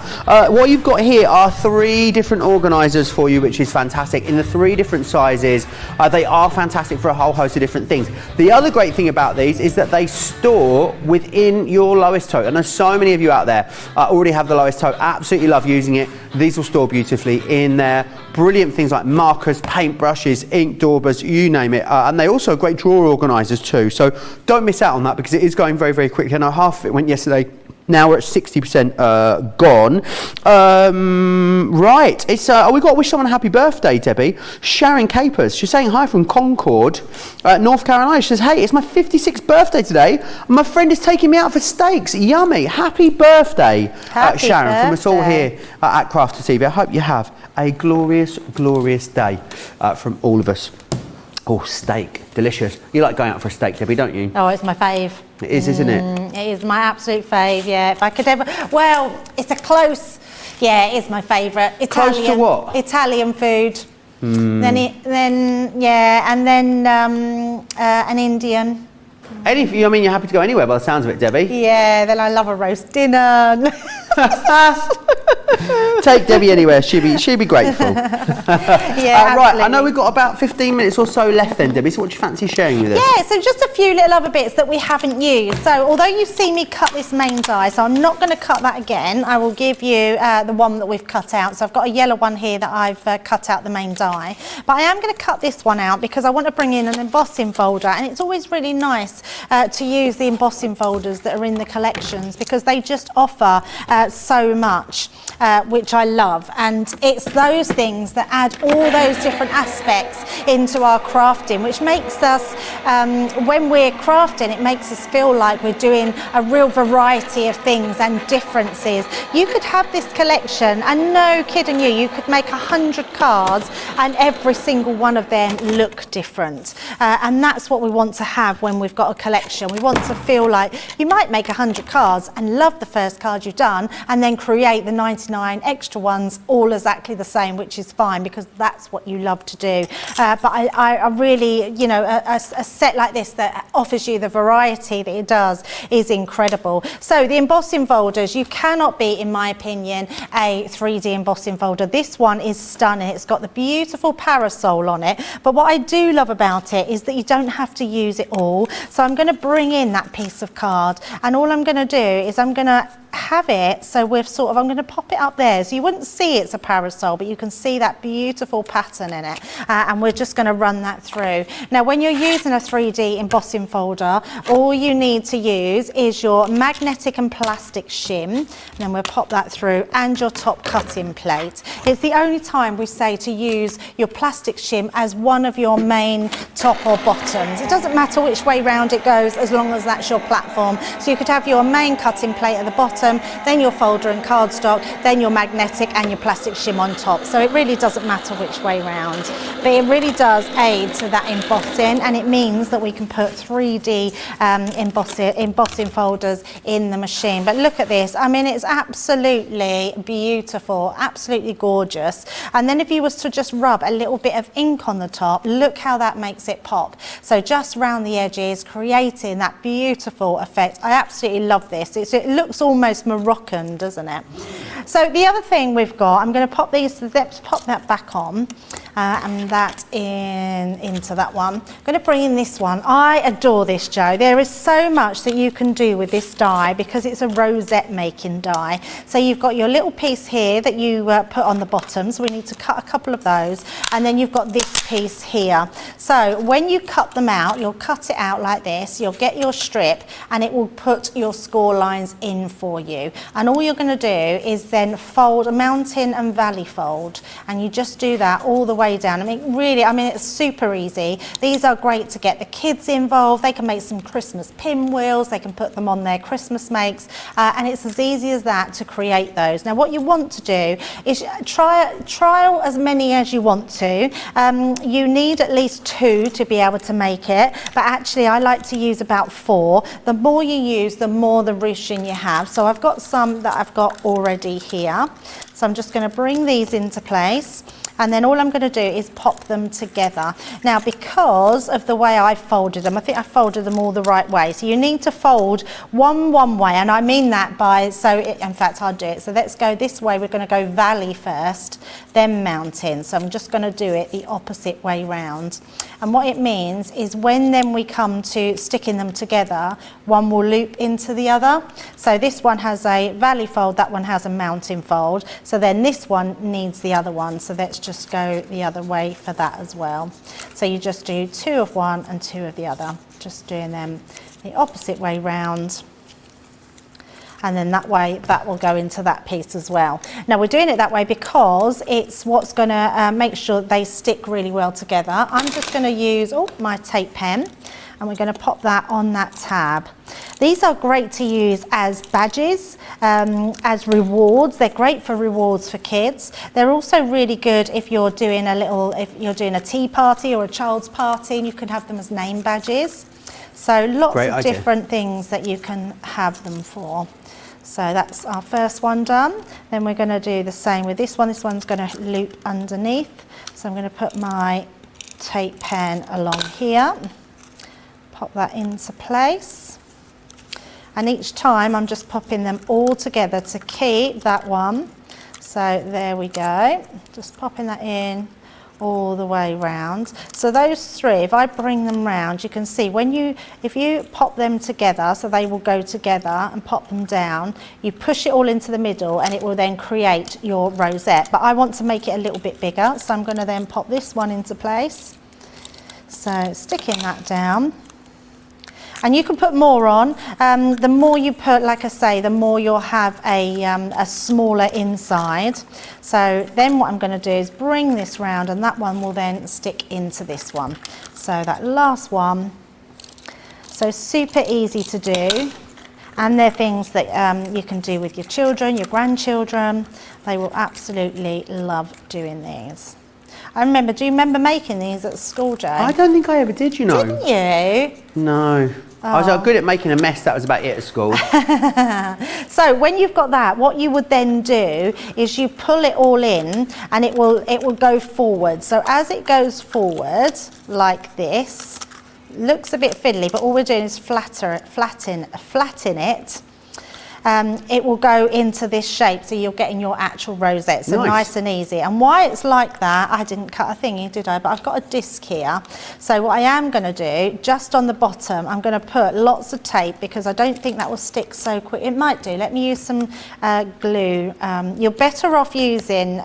What you've got here are 3 different organisers for you, which is fantastic, in the 3 different sizes. They are fantastic for a whole host of different things. The other great thing about these is that they store within your lowest tote. I know so many of you out there already have the lowest tote, absolutely love using it. These will store beautifully in there. Brilliant things like markers, paintbrushes, ink daubers, you name it. And they also are great drawer organisers too. So don't miss out on that because it is going very, very quickly. I know half of it went yesterday. Now we're at 60% gone. Right, it's we've got to wish someone a happy birthday, Debbie. Sharon Capers, she's saying hi from Concord, North Carolina. She says, hey, it's my 56th birthday today. My friend is taking me out for steaks. Yummy. Happy birthday, Sharon, from us all here at Crafty TV. I hope you have a glorious, glorious day from all of us. Oh, steak, delicious. You like going out for a steak, Debbie, don't you? Oh, it's my fave. It is, isn't it? It is my absolute fave, yeah. If I could ever, well, it's a close, yeah, it is my favourite. Italian. Close to what? Italian food. Then an Indian. I mean, you're happy to go anywhere by the sounds of it, Debbie. Yeah, then I love a roast dinner. Take Debbie anywhere, she'd be grateful. Yeah, right, I know we've got about 15 minutes or so left then, Debbie, so what do you fancy sharing with us? Yeah, so just a few little other bits that we haven't used. So although you've seen me cut this main die, so I'm not going to cut that again. I will give you the one that we've cut out. So I've got a yellow one here that I've cut out the main die. But I am going to cut this one out because I want to bring in an embossing folder, and it's always really nice to use the embossing folders that are in the collections because they just offer so much, which I love. And it's those things that add all those different aspects into our crafting, which makes us, when we're crafting, it makes us feel like we're doing a real variety of things and differences. You could have this collection, and no kidding you could make 100 cards and every single one of them look different. And that's what we want to have when we've got a collection. We want to feel like you might make 100 cards and love the first card you've done and then create the 99 extra ones all exactly the same, which is fine because that's what you love to do. But I really, you know, a set like this that offers you the variety that it does is incredible. So the embossing folders, you cannot beat, in my opinion, a 3D embossing folder. This one is stunning. It's got the beautiful parasol on it. But what I do love about it is that you don't have to use it all. So I'm going to bring in that piece of card, and all I'm going to do is I'm going to have it, so we're sort of, I'm going to pop it up there so you wouldn't see it's a parasol, but you can see that beautiful pattern in it, and we're just going to run that through. Now when you're using a 3D embossing folder, all you need to use is your magnetic and plastic shim, and then we'll pop that through, and your top cutting plate. It's the only time we say to use your plastic shim as one of your main top or bottoms. It doesn't matter which way round it goes as long as that's your platform. So you could have your main cutting plate at the bottom, then your folder and cardstock, then your magnetic and your plastic shim on top. So it really doesn't matter which way round. But it really does aid to that embossing, and it means that we can put 3D embossing folders in the machine. But look at this. I mean, it's absolutely beautiful, absolutely gorgeous. And then if you was to just rub a little bit of ink on the top, look how that makes it pop. So just round the edges, creating that beautiful effect. I absolutely love this. It looks almost Moroccan, doesn't it? So the other thing we've got, I'm going to pop these, let's pop that back on, and that into that one. I'm going to bring in this one. I adore this, Joe. There is so much that you can do with this die because it's a rosette making die. So you've got your little piece here that you put on the bottom, so we need to cut a couple of those, and then you've got this piece here. So when you cut them out, you'll cut it out like this, you'll get your strip, and it will put your score lines in for you. And all you're going to do is then fold a mountain and valley fold, and you just do that all the way down. I mean, really, I mean, it's super easy. These are great to get the kids involved. They can make some Christmas pinwheels, they can put them on their Christmas makes, and it's as easy as that to create those. Now what you want to do is trial as many as you want to. You need at least 2 to be able to make it, but actually I like to use about 4. The more you use, the more the ruching you have. So I've got some that I've got already here. So I'm just going to bring these into place, and then all I'm going to do is pop them together. Now, because of the way I folded them, I think I folded them all the right way. So you need to fold one way, and I mean that by, in fact, I'll do it. So let's go this way. We're going to go valley first, then mountain. So I'm just going to do it the opposite way round. And what it means is when then we come to sticking them together, one will loop into the other. So this one has a valley fold, that one has a mountain fold. So then this one needs the other one. So let's just go the other way for that as well. So you just do 2 of one and 2 of the other, just doing them the opposite way round. And then that way, that will go into that piece as well. Now we're doing it that way because it's what's going to make sure they stick really well together. I'm just going to use my tape pen, and we're going to pop that on that tab. These are great to use as badges, as rewards. They're great for rewards for kids. They're also really good if you're doing a tea party or a child's party, and you can have them as name badges. So lots of different things that you can have them for. So that's our first one done. Then we're going to do the same with this one. This one's going to loop underneath. So I'm going to put my tape pen along here, pop that into place. And each time I'm just popping them all together to keep that one. So there we go, just popping that in all the way round. So those three, if I bring them round, you can see if you pop them together, so they will go together and pop them down, you push it all into the middle and it will then create your rosette. But I want to make it a little bit bigger, so I'm going to then pop this one into place. So sticking that down. And you can put more on. The more you put, like I say, the more you'll have a smaller inside. So then what I'm going to do is bring this round, and that one will then stick into this one. So that last one, so super easy to do. And they're things that you can do with your children, your grandchildren. They will absolutely love doing these. Do you remember making these at school, Joe? I don't think I ever did, you know. Didn't you? No. I was good at making a mess, that was about it at school. So when you've got that, what you would then do is you pull it all in and it will go forward. So as it goes forward, like this, looks a bit fiddly, but all we're doing is flatten it. It will go into this shape, so you're getting your actual rosette, so nice and easy. And why it's like that, I didn't cut a thingy, did I? But I've got a disc here. So what I am going to do, just on the bottom, I'm going to put lots of tape, because I don't think that will stick so quick. It might do. Let me use some glue. You're better off using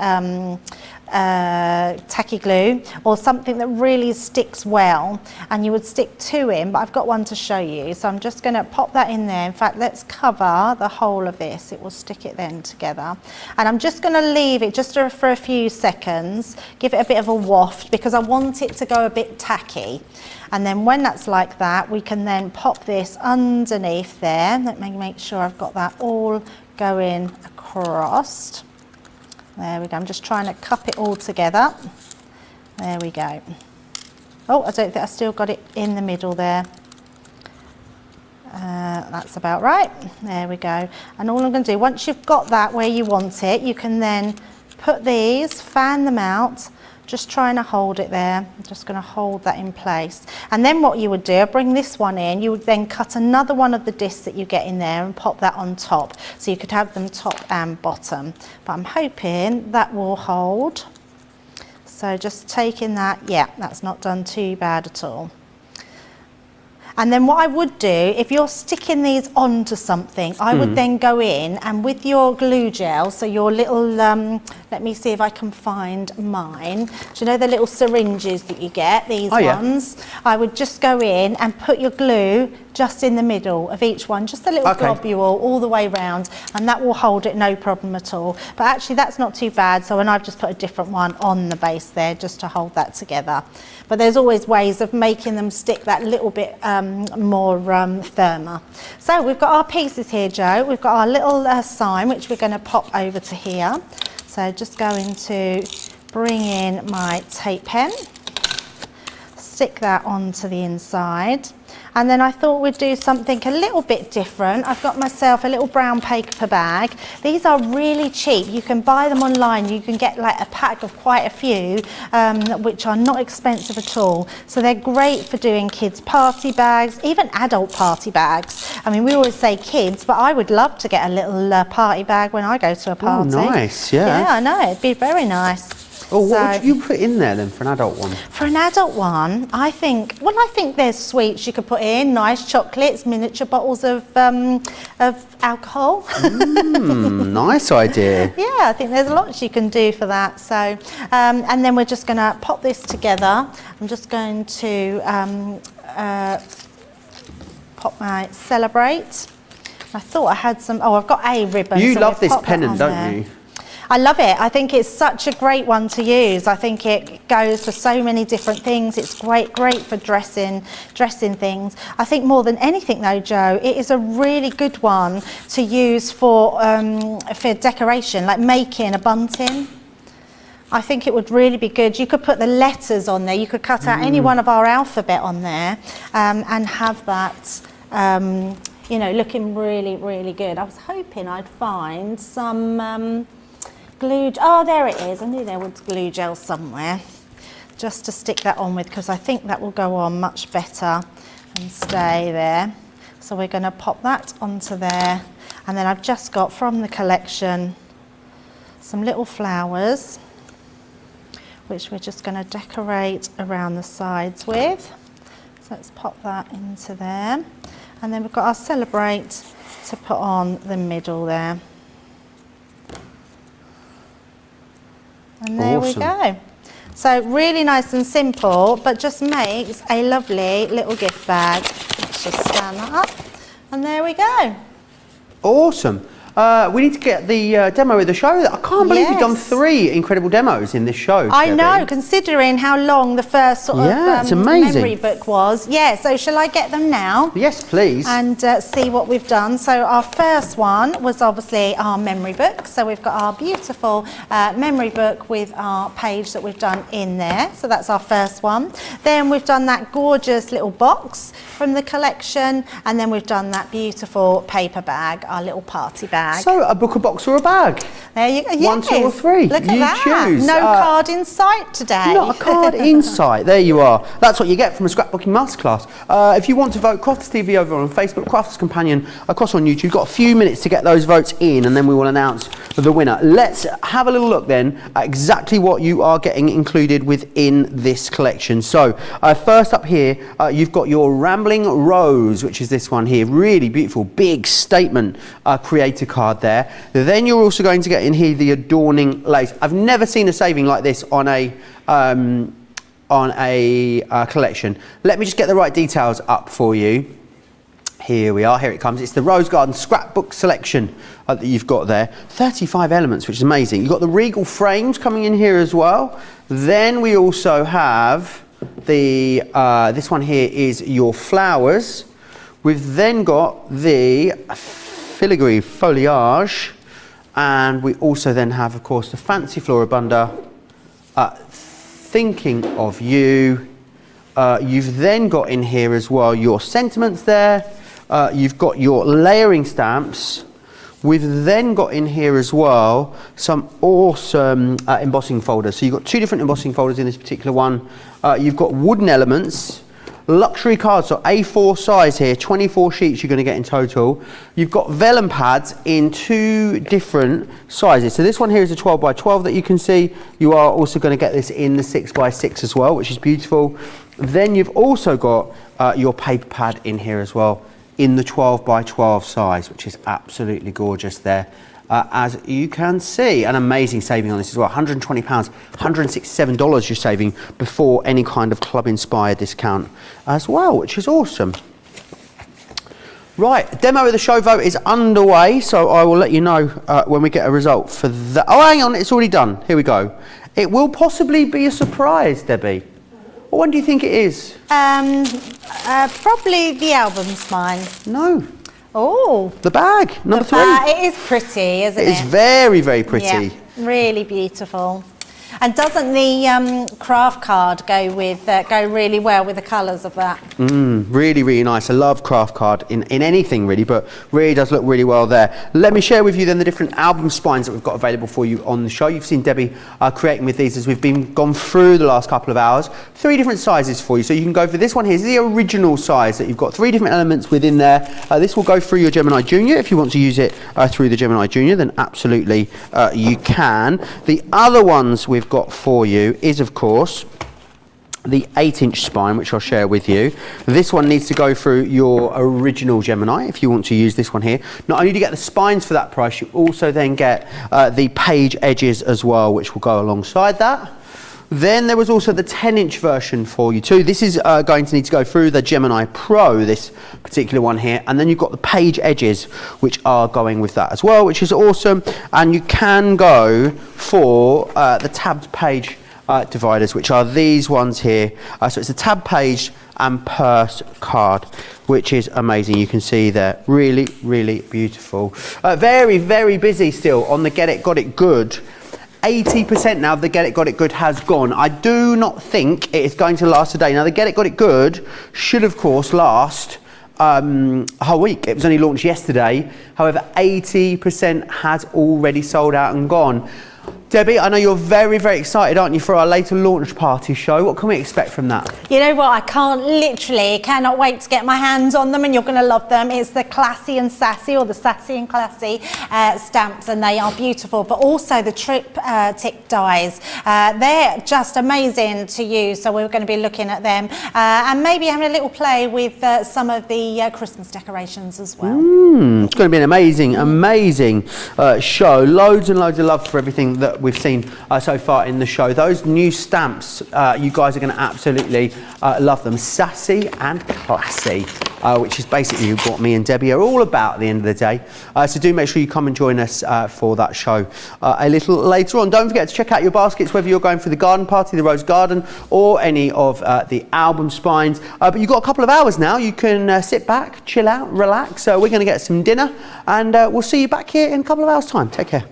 tacky glue or something that really sticks well, and you would stick two in, but I've got one to show you, so I'm just going to pop that in there. In fact, let's cover the whole of this, it will stick it then together. And I'm just going to leave it just for a few seconds, give it a bit of a waft, because I want it to go a bit tacky. And then when that's like that, we can then pop this underneath there. Let me make sure I've got that all going across. There we go, I'm just trying to cup it all together. There we go. Oh, I don't think I still got it in the middle there. That's about right. There we go. And all I'm going to do, once you've got that where you want it, you can then put these, fan them out, just trying to hold it there. I'm just going to hold that in place. And then what you would do, bring this one in, you would then cut another one of the discs that you get in there and pop that on top. So you could have them top and bottom. But I'm hoping that will hold. So just taking that, yeah, that's not done too bad at all. And then what I would do, if you're sticking these onto something, I would then go in and with your glue gel, so your little, let me see if I can find mine. Do you know the little syringes that you get, these ones? Yeah. I would just go in and put your glue just in the middle of each one, just a little globule all the way round, and that will hold it no problem at all. But actually that's not too bad, so and I've just put a different one on the base there just to hold that together. But there's always ways of making them stick that little bit more firmer. So we've got our pieces here, Joe. We've got our little sign, which we're going to pop over to here. So just going to bring in my tape pen, stick that onto the inside. And then I thought we'd do something a little bit different. I've got myself a little brown paper bag. These are really cheap. You can buy them online. You can get like a pack of quite a few, which are not expensive at all. So they're great for doing kids' party bags, even adult party bags. I mean, we always say kids, but I would love to get a little party bag when I go to a party. Oh, nice, yeah. Yeah, I know, it'd be very nice. Oh, what would you put in there then for an adult one? For an adult one, I think there's sweets you could put in, nice chocolates, miniature bottles of alcohol. Nice idea. Yeah, I think there's lots you can do for that. So, and then we're just going to pop this together. I'm just going to pop my Celebrate. I thought I had some, I've got a ribbon. You so love this pennant, don't you? I love it. I think it's such a great one to use. I think it goes for so many different things. It's great for dressing things. I think more than anything though, Joe, it is a really good one to use for decoration, like making a bunting. I think it would really be good. You could put the letters on there. You could cut out any one of our alphabet on there and have that you know, looking really, really good. I was hoping I'd find some glue, oh there it is, I knew there was glue gel somewhere, just to stick that on with, because I think that will go on much better and stay there. So we're going to pop that onto there. And then I've just got from the collection some little flowers, which we're just going to decorate around the sides with. So let's pop that into there. And then we've got our Celebrate to put on the middle there. And there we go. So really nice and simple, but just makes a lovely little gift bag. Let's just stand that up. And there we go. Awesome. We need to get the demo of the show. I can't believe you've done 3 incredible demos in this show, I Debbie. know, considering how long the first sort it's of amazing. memory book was. Yeah, so shall I get them now? Yes, please. And see what we've done. So our first one was obviously our memory book. So we've got our beautiful memory book with our page that we've done in there. So that's our first one. Then we've done that gorgeous little box from the collection. And then we've done that beautiful paper bag, our little party bag. So, a book, a box or a bag? There you go. Yes. 1, 2 or 3. Look at you that. choose. No card in sight today. Not a card in sight. There you are. That's what you get from a scrapbooking masterclass. If you want to vote, Crafters TV over on Facebook, Crafters Companion across on YouTube. You've got a few minutes to get those votes in, and then we will announce the winner. Let's have a little look then at exactly what you are getting included within this collection. So, first up here, you've got your Rambling Rose, which is this one here. Really beautiful, big statement creator card there. Then you're also going to get in here the Adorning Lace. I've never seen a saving like this on a collection. Let me just get the right details up for you. Here we are, here it comes. It's the Rose Garden Scrapbook Selection that you've got there. 35 elements, which is amazing. You've got the Regal frames coming in here as well. Then we also have the, this one here is your flowers. We've then got the filigree foliage, and we also then have, of course, the Fancy Floribunda, Thinking of You. You've then got in here as well your sentiments there. You've got your layering stamps. We've then got in here as well some awesome embossing folders. So you've got 2 different embossing folders in this particular one. You've got wooden elements, luxury cards, so A4 size here, 24 sheets you're going to get in total. You've got vellum pads in 2 different sizes. So this one here is a 12 by 12 that you can see. You are also going to get this in the 6 by 6 as well, which is beautiful. Then you've also got your paper pad in here as well in the 12 by 12 size, which is absolutely gorgeous there. As you can see, an amazing saving on this as well. £120, $167 you're saving before any kind of club inspired discount as well, which is awesome. Right, demo of the show vote is underway, so I will let you know when we get a result for that. Oh, hang on, it's already done. Here we go. It will possibly be a surprise, Debbie. When do you think it is? Probably the album's mine. No. Oh. The bag, number 3. It is pretty, isn't it? It is very, very pretty. Yeah, really beautiful. And doesn't the craft card go really well with the colours of that? Really, really nice. I love craft card in anything really, but really does look really well there. Let me share with you then the different album spines that we've got available for you on the show. You've seen Debbie creating with these as we've gone through the last couple of hours. 3 different sizes for you. So you can go for this one here. It's the original size that you've got 3 different elements within there. This will go through your Gemini Junior. If you want to use it through the Gemini Junior, then absolutely you can. The other ones we've got for you is, of course, the 8-inch spine, which I'll share with you. This one needs to go through your original Gemini if you want to use this one here. Not only do you get the spines for that price, you also then get the page edges as well, which will go alongside that. Then there was also the 10-inch version for you too. This is going to need to go through the Gemini Pro, this particular one here. And then you've got the page edges, which are going with that as well, which is awesome. And you can go for the tabbed page dividers, which are these ones here. So it's a tab page and purse card, which is amazing. You can see there, really, really beautiful. Very, very busy still on the Get It, Got It Good. 80% now of the Get It, Got It Good has gone. I do not think it is going to last a day. Now the Get It, Got It Good should of course last a whole week. It was only launched yesterday. However, 80% has already sold out and gone. Debbie, I know you're very, very excited, aren't you, for our later launch party show. What can we expect from that? You know what, I cannot wait to get my hands on them, and you're going to love them. It's the Classy and Sassy, or the Sassy and Classy stamps, and they are beautiful, but also the triptych dies. They're just amazing to use, so we're going to be looking at them and maybe having a little play with some of the Christmas decorations as well. It's going to be an amazing, amazing show. Loads and loads of love for everything that we've seen so far in the show. Those new stamps, you guys are going to absolutely love them. Sassy and Classy, which is basically what me and Debbie are all about at the end of the day. So do make sure you come and join us for that show a little later on. Don't forget to check out your baskets, whether you're going for the garden party, the rose garden, or any of the album spines. But you've got a couple of hours now. You can sit back, chill out, relax. We're going to get some dinner, and we'll see you back here in a couple of hours' time. Take care.